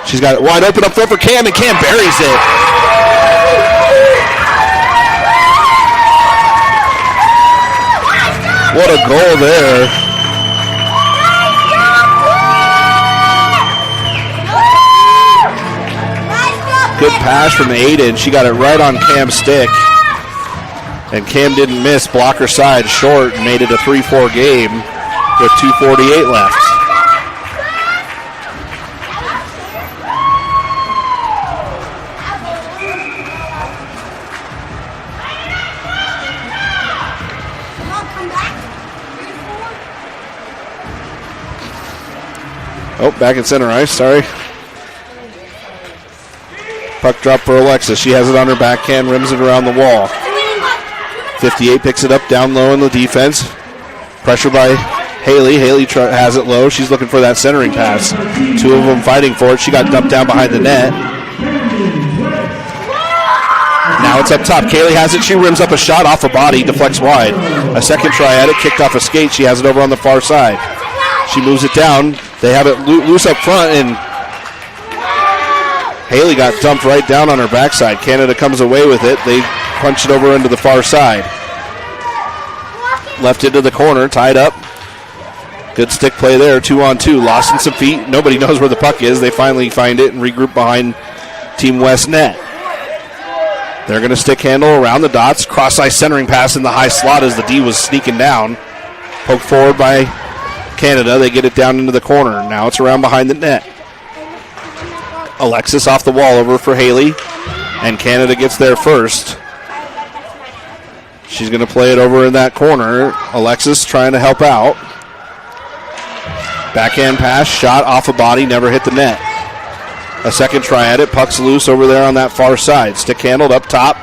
She's got it wide open up front for Cam, and Cam buries it. What a goal there. Good pass from Aiden. She got it right on Cam's stick. And Cam didn't miss. Blocker side short and made it a 3-4 game with 2:48 left. Oh, back in center ice, sorry. Puck drop for Alexis. She has it on her backhand, rims it around the wall. 58 picks it up down low in the defense. Pressure by Haley. Haley has it low. She's looking for that centering pass. Two of them fighting for it. She got dumped down behind the net. Now it's up top. Kaylee has it. She rims up a shot off a body, deflects wide. A second try at it, kicked off a skate. She has it over on the far side. She moves it down. They have it loose up front, and Haley got dumped right down on her backside. Canada comes away with it. They punch it over into the far side. Left into the corner, tied up. Good stick play there, 2-on-2. Lost in some feet. Nobody knows where the puck is. They finally find it and regroup behind Team West net. They're going to stick handle around the dots. Cross-ice centering pass in the high slot as the D was sneaking down. Poked forward by Canada. They get it down into the corner. Now it's around behind the net. Alexis off the wall over for Haley. And Canada gets there first. She's going to play it over in that corner. Alexis trying to help out. Backhand pass, shot off a body, never hit the net. A second try at it. Puck's loose over there on that far side. Stick handled up top,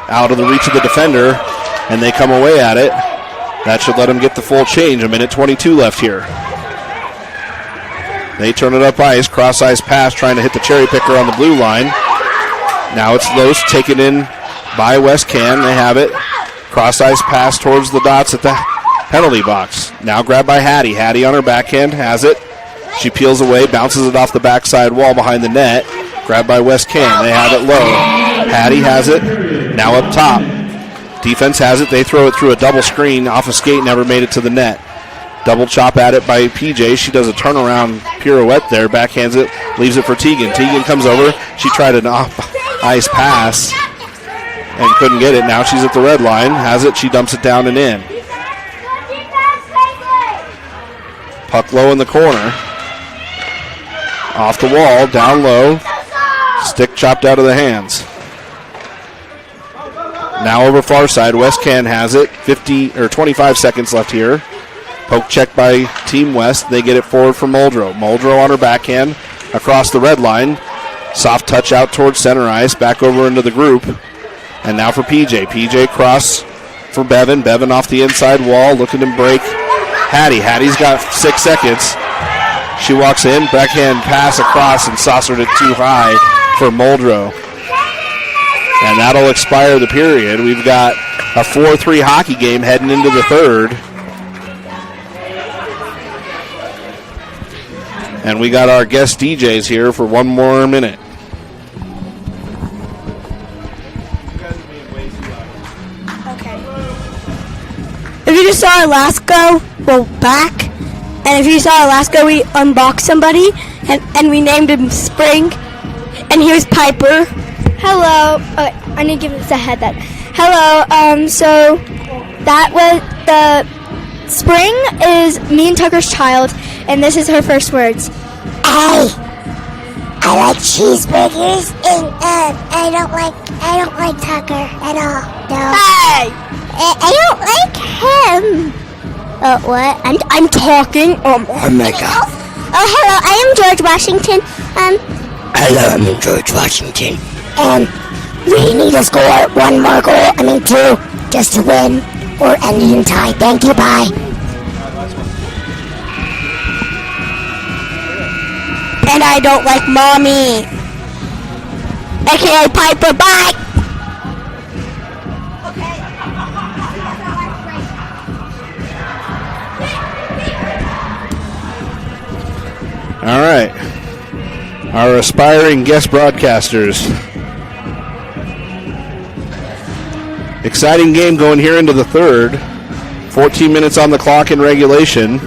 out of the reach of the defender, and they come away at it. That should let them get the full change. 1:22 left here. They turn it up ice. Cross-ice pass, trying to hit the cherry picker on the blue line. Now it's loose, taken in by Westcan. They have it. Cross-ice pass towards the dots at the penalty box. Now grabbed by Hattie. Hattie on her backhand has it. She peels away, bounces it off the backside wall behind the net. Grabbed by Westcan. They have it low. Hattie has it. Now up top. Defense has it. They throw it through a double screen off a skate. Never made it to the net. Double chop at it by PJ. She does a turnaround pirouette there. Backhands it. Leaves it for Teagan. Teagan comes over. She tried an off-ice pass. and couldn't get it. Now she's at the red line. Has it. She dumps it down and in. Puck low in the corner. Off the wall. Down low. Stick chopped out of the hands. Now over far side. Westcan has it. 25 seconds left here. Poke check by Team West. They get it forward for Muldrow. Muldrow on her backhand across the red line. Soft touch out towards center ice. Back over into the group. And now for PJ. PJ cross for Bevan. Bevan off the inside wall. Looking to break Hattie. Hattie's got 6 seconds. She walks in. Backhand pass across and saucered it too high for Muldrow. And that'll expire the period. We've got a 4-3 hockey game heading into the third. And we got our guest DJs here for one more minute. Okay. If you just saw our last go, well, back. And if you saw our last go, we unboxed somebody, and we named him Spring. And here's Piper. Hello. I need to give this a head that. Hello. So that was the Spring is me and Tucker's child, and this is her first words. I like cheeseburgers, and I don't like Tucker at all. No. Hey! I don't like him. What? I'm talking. Oh my God. Oh, hello. I am George Washington. Hello, I'm George Washington. We need to score one more goal. 2, just to win or end it in tie. Thank you. Bye. And I don't like mommy. AKA Piper. Bye. All right. Our aspiring guest broadcasters. Exciting game going here into the third. 14 minutes on the clock in regulation.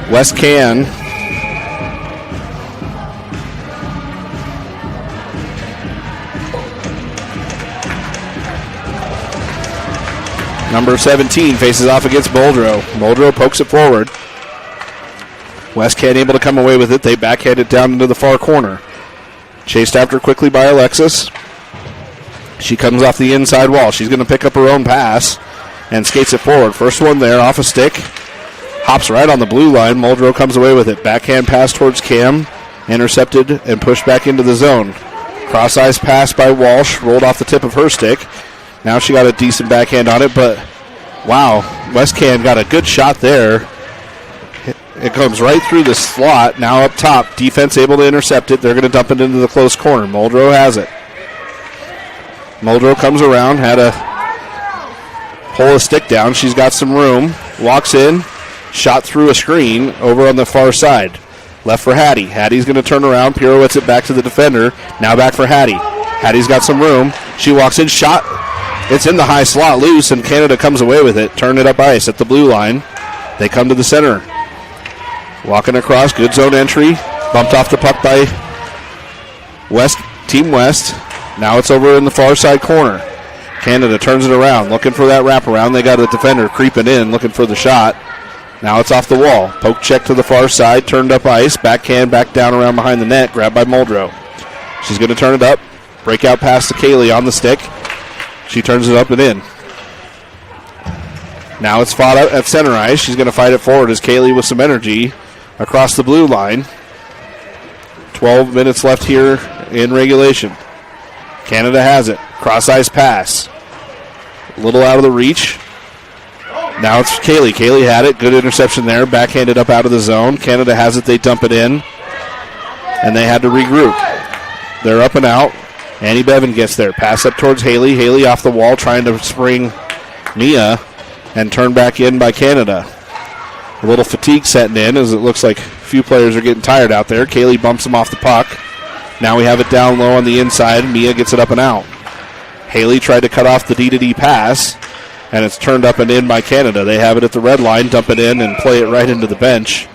Westcan number 17 faces off against Muldrow. Muldrow pokes it forward. Westcan able to come away with it. They backhand it down into the far corner. Chased after quickly by Alexis. She comes off the inside wall. She's going to pick up her own pass and skates it forward. First one there off a stick. Hops right on the blue line. Muldrow comes away with it. Backhand pass towards Cam. Intercepted and pushed back into the zone. Cross-ice pass by Walsh. Rolled off the tip of her stick. Now she got a decent backhand on it, but wow, Westcan got a good shot there. It comes right through the slot. Now up top. Defense able to intercept it. They're going to dump it into the close corner. Muldrow has it. Muldrow comes around. Had to pull a stick down. She's got some room. Walks in. Shot through a screen over on the far side. Left for Hattie. Hattie's going to turn around. Pirouettes it back to the defender. Now back for Hattie. Hattie's got some room. She walks in. Shot. It's in the high slot loose, and Canada comes away with it. Turn it up ice at the blue line. They come to the center. Walking across, good zone entry. Bumped off the puck by Team West. Now it's over in the far side corner. Canada turns it around, looking for that wraparound. They got a defender creeping in, looking for the shot. Now it's off the wall. Poke check to the far side, turned up ice. Backhand back down around behind the net, grabbed by Muldrow. She's going to turn it up. Breakout pass to Kaylee on the stick. She turns it up and in. Now it's fought out at center ice. She's going to fight it forward as Kaylee with some energy across the blue line. 12 minutes left here in regulation. Canada has it. Cross-ice pass. A little out of the reach. Now it's Kaylee. Kaylee had it. Good interception there. Backhanded up out of the zone. Canada has it. They dump it in. And they had to regroup. They're up and out. Annie Bevan gets there. Pass up towards Haley. Haley off the wall trying to spring Mia and turn back in by Canada. A little fatigue setting in as it looks like a few players are getting tired out there. Kaylee bumps them off the puck. Now we have it down low on the inside. Mia gets it up and out. Haley tried to cut off the D-to-D pass, and it's turned up and in by Canada. They have it at the red line, dump it in, and play it right into the bench.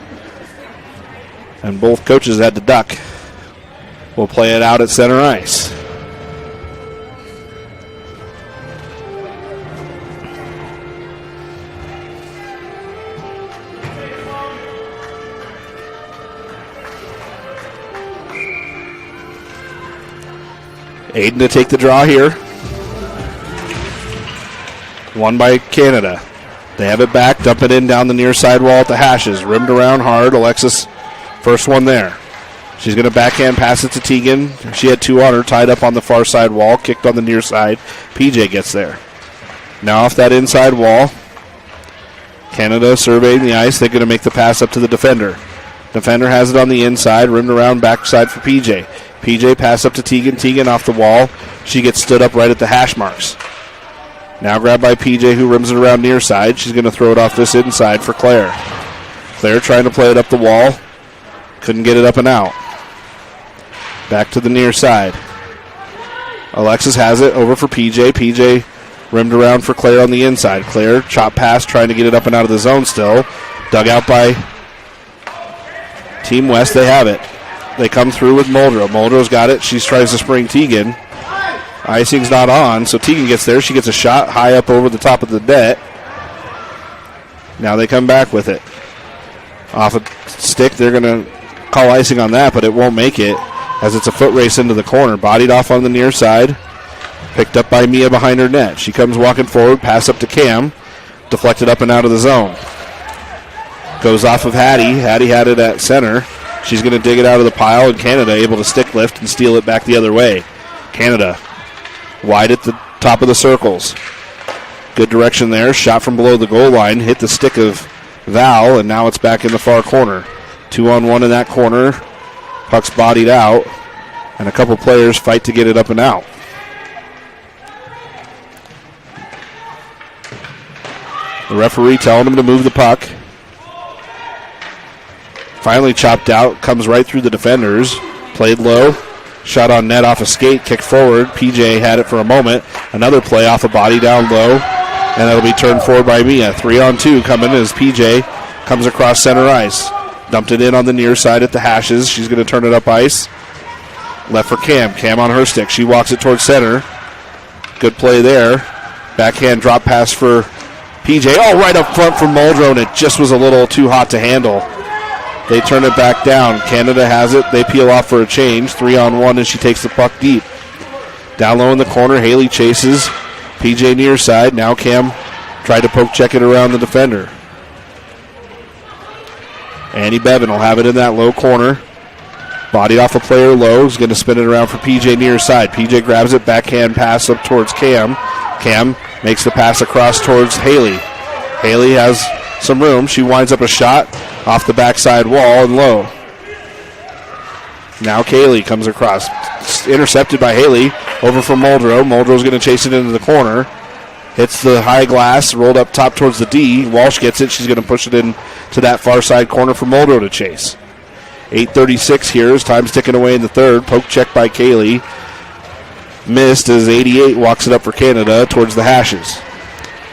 And both coaches had to duck. We'll play it out at center ice. Aiden to take the draw here. Won by Canada. They have it back, dump it in down the near side wall at the hashes. Rimmed around hard. Alexis, first one there. She's going to backhand pass it to Tegan. She had 2 on her, tied up on the far side wall, kicked on the near side. PJ gets there. Now off that inside wall. Canada surveying the ice. They're going to make the pass up to the defender. Defender has it on the inside, rimmed around backside for PJ. PJ pass up to Tegan. Tegan off the wall. She gets stood up right at the hash marks. Now grabbed by PJ, who rims it around near side. She's going to throw it off this inside for Claire. Claire trying to play it up the wall. Couldn't get it up and out. Back to the near side. Alexis has it over for PJ. PJ rimmed around for Claire on the inside. Claire, chop pass, trying to get it up and out of the zone still. Dug out by Team West. They have it. They come through with Muldrow. Muldrow's got it. She tries to spring Tegan. Icing's not on, so Tegan gets there. She gets a shot high up over the top of the net. Now they come back with it. Off a stick, they're going to call icing on that, but it won't make it as it's a foot race into the corner. Bodied off on the near side. Picked up by Mia behind her net. She comes walking forward, pass up to Cam. Deflected up and out of the zone. Goes off of Hattie. Hattie had it at center. She's going to dig it out of the pile, and Canada able to stick lift and steal it back the other way. Canada wide at the top of the circles. Good direction there. Shot from below the goal line. Hit the stick of Val, and now it's back in the far corner. 2-on-1 in that corner. Puck's bodied out, and a couple players fight to get it up and out. The referee telling them to move the puck. Finally chopped out. Comes right through the defenders. Played low. Shot on net off a skate, kick forward. PJ had it for a moment. Another play off a body down low, and that'll be turned forward by Mia. 3-on-2 coming as PJ comes across center ice. Dumped it in on the near side at the hashes. She's going to turn it up ice. Left for Cam. Cam on her stick. She walks it towards center. Good play there. Backhand drop pass for PJ. Oh, right up front from Muldrow, and it just was a little too hot to handle. They turn it back down. Canada has it. They peel off for a change. 3-on-1, and she takes the puck deep. Down low in the corner, Haley chases. PJ near side. Now Cam tried to poke check it around the defender. Annie Bevan will have it in that low corner. Body off a player low. Is going to spin it around for PJ near side. PJ grabs it. Backhand pass up towards Cam. Cam makes the pass across towards Haley. Haley has some room. She winds up a shot off the backside wall and low. Now Kaylee comes across. Intercepted by Haley. Over from Muldrow. Muldrow's going to chase it into the corner. Hits the high glass. Rolled up top towards the D. Walsh gets it. She's going to push it in to that far side corner for Muldrow to chase. 8:36 here as time's ticking away in the third. Poke check by Kaylee. Missed as 88 walks it up for Canada towards the hashes.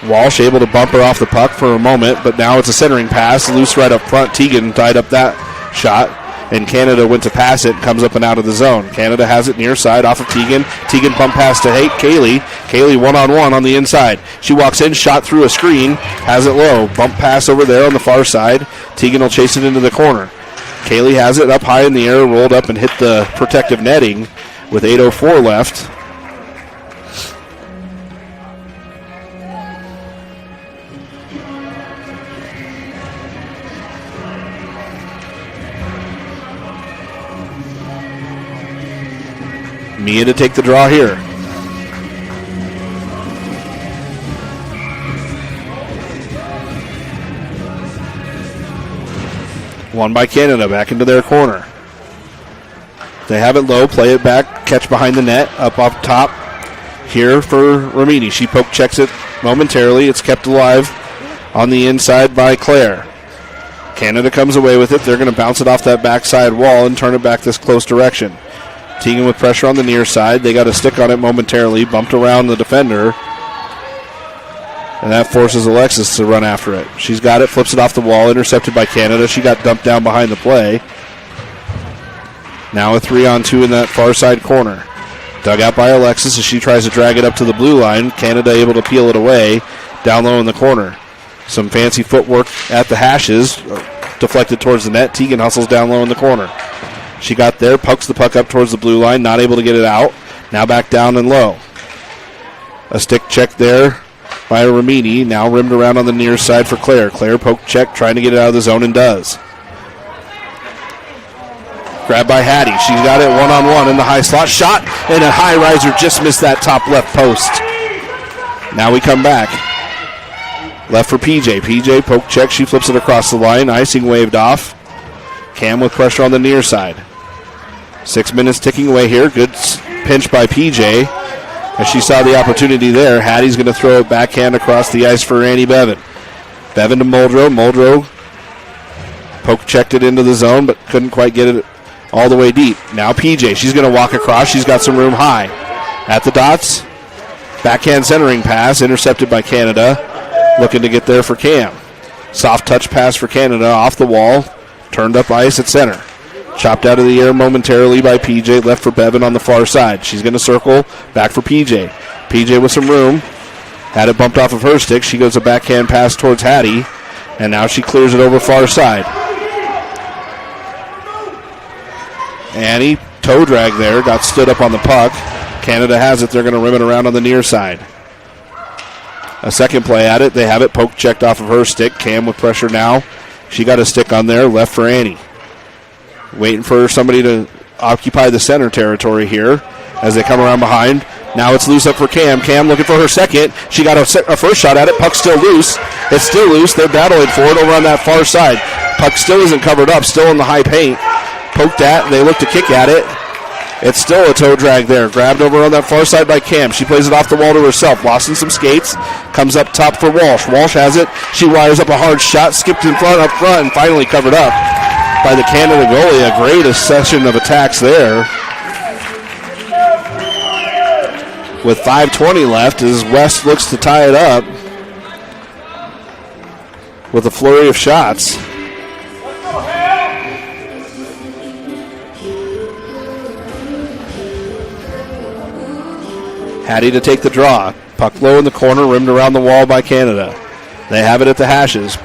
Walsh able to bump her off the puck for a moment, but now it's a centering pass. Loose right up front. Tegan tied up that shot, and Canada went to pass it. Comes up and out of the zone. Canada has it near side off of Tegan. Tegan bump pass to Kaylee. Kaylee one-on-one on the inside. She walks in, shot through a screen, has it low. Bump pass over there on the far side. Tegan will chase it into the corner. Kaylee has it up high in the air, rolled up and hit the protective netting with 8:04 left. Mia to take the draw here. Won by Canada, back into their corner. They have it low, play it back, catch behind the net, up off top. Here for Ramini. She poke checks it momentarily. It's kept alive on the inside by Claire. Canada comes away with it. They're going to bounce it off that backside wall and turn it back this close direction. Tegan with pressure on the near side. They got a stick on it momentarily, bumped around the defender. And that forces Alexis to run after it. She's got it, flips it off the wall, intercepted by Canada. She got dumped down behind the play. Now a 3-on-2 in that far side corner. Dug out by Alexis as she tries to drag it up to the blue line. Canada able to peel it away down low in the corner. Some fancy footwork at the hashes. Deflected towards the net. Tegan hustles down low in the corner. She got there, pokes the puck up towards the blue line, not able to get it out. Now back down and low. A stick check there by Ramini. Now rimmed around on the near side for Claire. Claire poke check, trying to get it out of the zone and does. Grabbed by Hattie. She's got it one-on-one in the high slot. Shot, and a high riser just missed that top left post. Now we come back. Left for PJ. PJ poke check. She flips it across the line. Icing waved off. Cam with pressure on the near side. 6 minutes ticking away here. Good pinch by PJ. As she saw the opportunity there, Hattie's going to throw it backhand across the ice for Annie Bevan. Bevan to Muldrow. Muldrow poke checked it into the zone, but couldn't quite get it all the way deep. Now PJ. She's going to walk across. She's got some room high. At the dots. Backhand centering pass. Intercepted by Canada. Looking to get there for Cam. Soft touch pass for Canada. Off the wall. Turned up ice at center. Chopped out of the air momentarily by PJ. Left for Bevan on the far side. She's going to circle. Back for PJ. PJ with some room. Had it bumped off of her stick. She goes a backhand pass towards Hattie. And now she clears it over far side. Annie, toe drag there. Got stood up on the puck. Canada has it. They're going to rim it around on the near side. A second play at it. They have it. Poke checked off of her stick. Cam with pressure now. She got a stick on there. Left for Annie. Waiting for somebody to occupy the center territory here as they come around behind. Now it's loose up for Cam. Cam looking for her second. She got a first shot at it. Puck's still loose. It's still loose. They're battling for it over on that far side. Puck still isn't covered up. Still in the high paint. Poked at. They look to kick at it. It's still a toe drag there. Grabbed over on that far side by Cam. She plays it off the wall to herself. Lost in some skates. Comes up top for Walsh. Walsh has it. She wires up a hard shot. Skipped in front, up front, and finally covered up by the Canada goalie. A great accession of attacks there. With 5:20 left as West looks to tie it up with a flurry of shots. Hattie to take the draw. Puck low in the corner, rimmed around the wall by Canada. They have it at the hashes.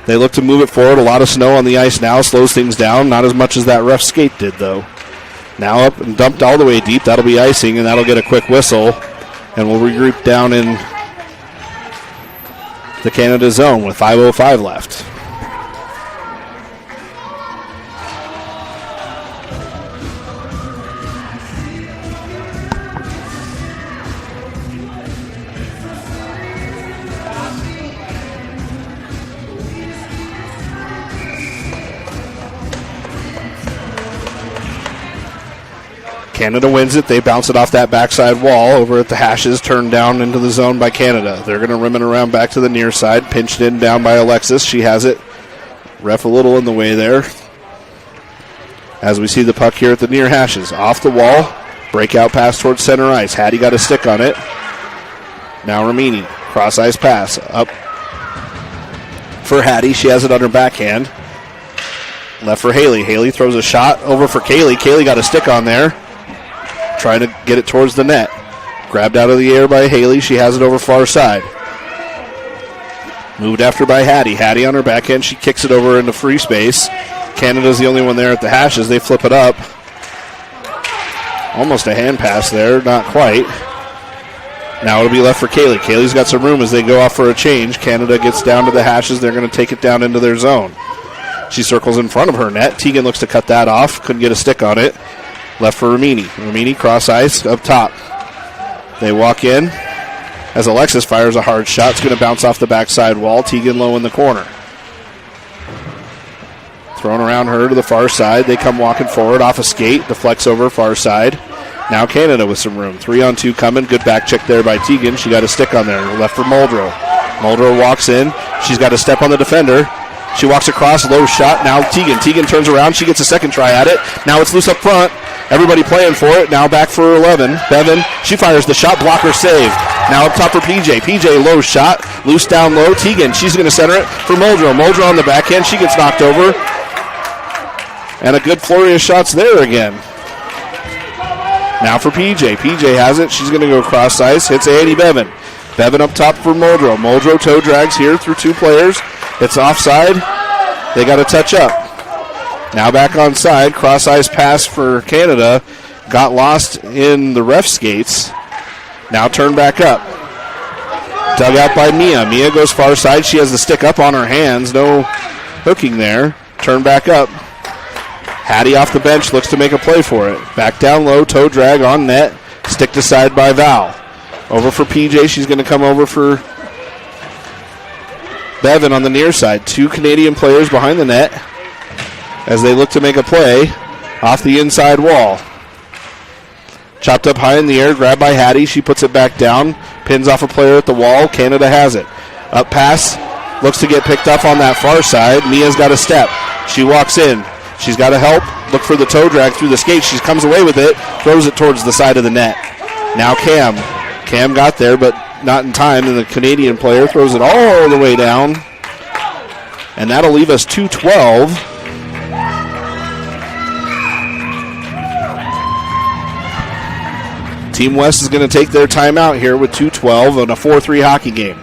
They look to move it forward. A lot of snow on the ice now. Slows things down. Not as much as that rough skate did, though. Now up and dumped all the way deep. That'll be icing, and that'll get a quick whistle. And we'll regroup down in the Canada zone with 5:05 left. Canada wins it. They bounce it off that backside wall over at the hashes, turned down into the zone by Canada. They're going to rim it around back to the near side. Pinched in down by Alexis. She has it. Ref a little in the way there. As we see the puck here at the near hashes. Off the wall. Breakout pass towards center ice. Hattie got a stick on it. Now Ramini. Cross ice pass. Up for Hattie. She has it on her backhand. Left for Haley. Haley throws a shot over for Kaylee. Kaylee got a stick on there. Trying to get it towards the net. Grabbed out of the air by Haley. She has it over far side. Moved after by Hattie. Hattie on her backhand. She kicks it over into free space. Canada's the only one there at the hashes. They flip it up. Almost a hand pass there. Not quite. Now it'll be left for Kaylee. Kaylee's got some room as they go off for a change. Canada gets down to the hashes. They're going to take it down into their zone. She circles in front of her net. Tegan looks to cut that off. Couldn't get a stick on it. Left for Ramini. Ramini cross ice up top. They walk in as Alexis fires a hard shot. It's going to bounce off the backside wall. Tegan low in the corner. Thrown around her to the far side. They come walking forward off a skate. Deflects over far side. Now Canada with some room. 3-on-2 coming. Good back check there by Tegan. She got a stick on there. Left for Muldrow. Muldrow walks in. She's got a step on the defender. She walks across, low shot. Now Tegan. Tegan turns around. She gets a second try at it. Now it's loose up front. Everybody playing for it. Now back for 11. Bevan, she fires the shot. Blocker save. Now up top for PJ. PJ, low shot. Loose down low. Tegan, she's going to center it for Muldrow. Muldrow on the backhand. She gets knocked over. And a good flurry of shots there again. Now for PJ. PJ has it. She's going to go cross ice. Hits Annie Bevan. Bevan up top for Muldrow. Muldrow toe drags here through two players. It's offside. They got to touch up. Now back on side. Cross ice pass for Canada. got lost in the ref skates. Now turned back up. Dug out by Mia. Mia goes far side. She has the stick up on her hands. No hooking there. Turn back up. Hattie off the bench looks to make a play for it. Back down low. Toe drag on net. Stick to side by Val. Over for PJ. She's going to come over for Bevan on the near side. 2 Canadian players behind the net as they look to make a play off the inside wall. Chopped up high in the air, grabbed by Hattie. She puts it back down, pins off a player at the wall. Canada has it. Up pass, looks to get picked up on that far side. Mia's got a step. She walks in. She's got to help. Look for the toe drag through the skate. She comes away with it, throws it towards the side of the net. Now Cam. Cam got there, but not in time, and the Canadian player throws it all the way down. And that'll leave us 2-12. Team West is going to take their timeout here with 2:12 on a 4-3 hockey game.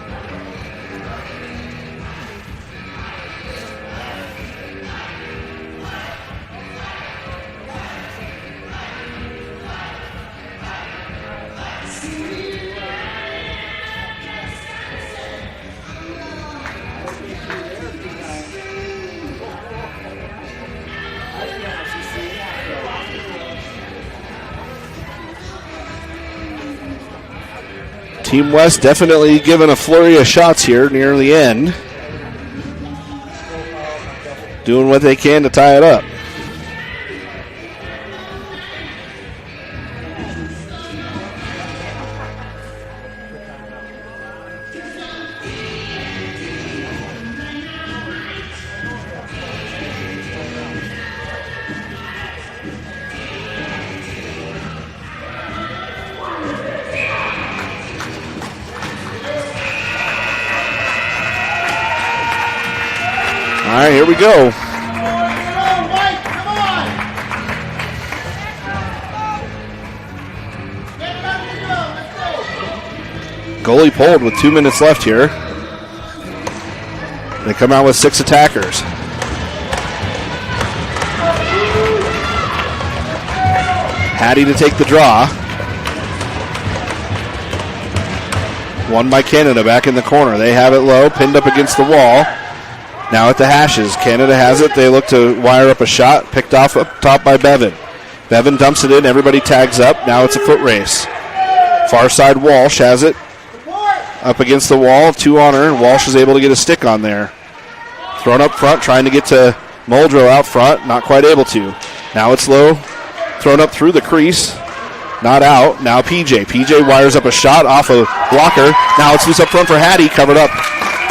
Team West definitely given a flurry of shots here near the end. Doing what they can to tie it up. All right, here we go. Goalie pulled with 2 minutes left here. They come out with 6 attackers. Hattie to take the draw. Won by Canada back in the corner. They have it low, pinned up against the wall. Now at the hashes. Canada has it. They look to wire up a shot. Picked off up top by Bevan. Bevan dumps it in. Everybody tags up. Now it's a foot race. Far side, Walsh has it. Up against the wall. 2 on her. Walsh is able to get a stick on there. Thrown up front. Trying to get to Muldrow out front. Not quite able to. Now it's low. Thrown up through the crease. Not out. Now PJ. PJ wires up a shot off a blocker. Now it's loose up front for Hattie. Covered up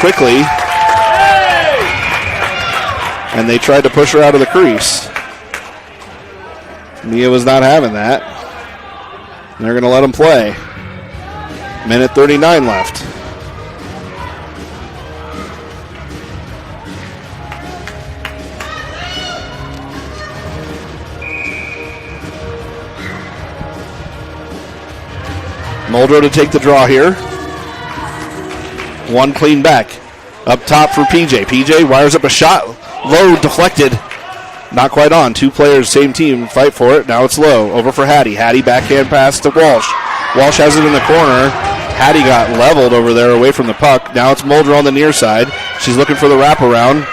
quickly. And they tried to push her out of the crease. Mia was not having that. And they're going to let them play. Minute 39 left. Muldrow to take the draw here. 1 clean back. Up top for PJ. PJ wires up a shot. Low, deflected. Not quite on. 2 players, same team, fight for it. Now it's low. Over for Hattie. Hattie backhand pass to Walsh. Walsh has it in the corner. Hattie got leveled over there away from the puck. Now it's Muldrow on the near side. She's looking for the wraparound.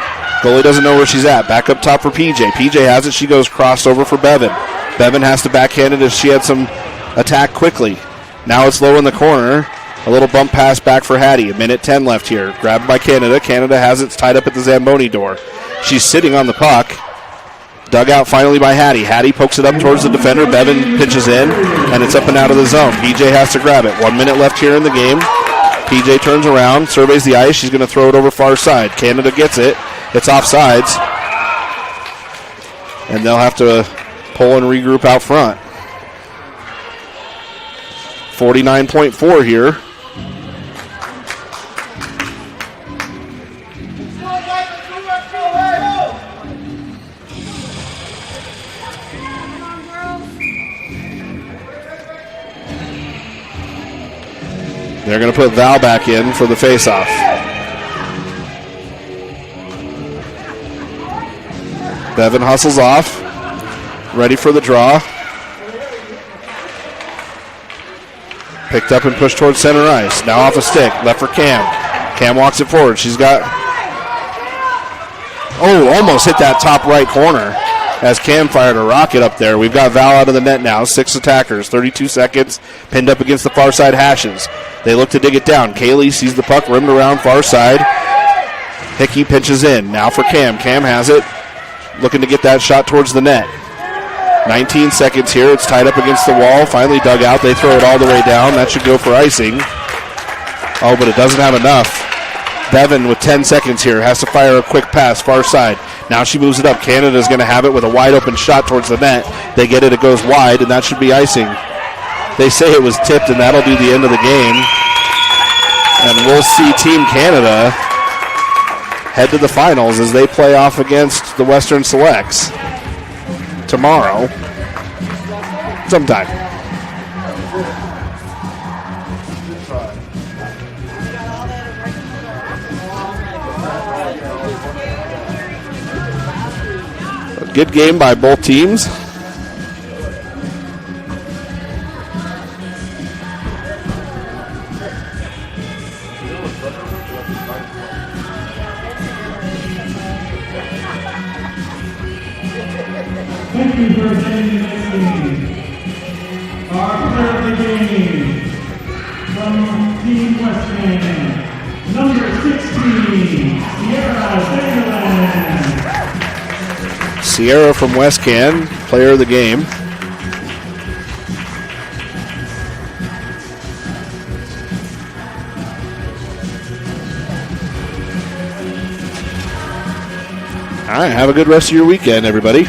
Goalie doesn't know where she's at. Back up top for PJ. PJ has it. She goes crossed over for Bevan. Bevan has to backhand it as she had some attack quickly. Now it's low in the corner. A little bump pass back for Hattie. 1:10 left here. Grabbed by Canada. Canada has it. It's tied up at the Zamboni door. She's sitting on the puck. Dug out finally by Hattie. Hattie pokes it up towards the defender. Bevan pitches in, and it's up and out of the zone. PJ has to grab it. 1 minute left here in the game. PJ turns around, surveys the ice. She's going to throw it over far side. Canada gets it. It's offsides. And they'll have to pull and regroup out front. 49.4 here. They're going to put Val back in for the faceoff. Bevan hustles off. Ready for the draw. Picked up and pushed towards center ice. Now off a stick. Left for Cam. Cam walks it forward. She's got... Oh, almost hit that top right corner as Cam fired a rocket up there. We've got Val out of the net now. 6 attackers. 32 seconds. Pinned up against the far side hashes. They look to dig it down. Kaylee sees the puck rimmed around far side. Hickey pinches in. Now for Cam. Cam has it. Looking to get that shot towards the net. 19 seconds here. It's tied up against the wall. Finally dug out. They throw it all the way down. That should go for icing. Oh, but it doesn't have enough. Bevan with 10 seconds here has to fire a quick pass far side. Now she moves it up. Canada's going to have it with a wide open shot towards the net. They get it. It goes wide, and that should be icing. They say it was tipped, and that'll be the end of the game. And we'll see Team Canada head to the finals as they play off against the Western Selects tomorrow sometime. A good game by both teams. Thank you for attending this game. Our player of the game from Team Westcan, number 16, Sierra Vanderland. Sierra from Westcan, player of the game. All right, have a good rest of your weekend, everybody.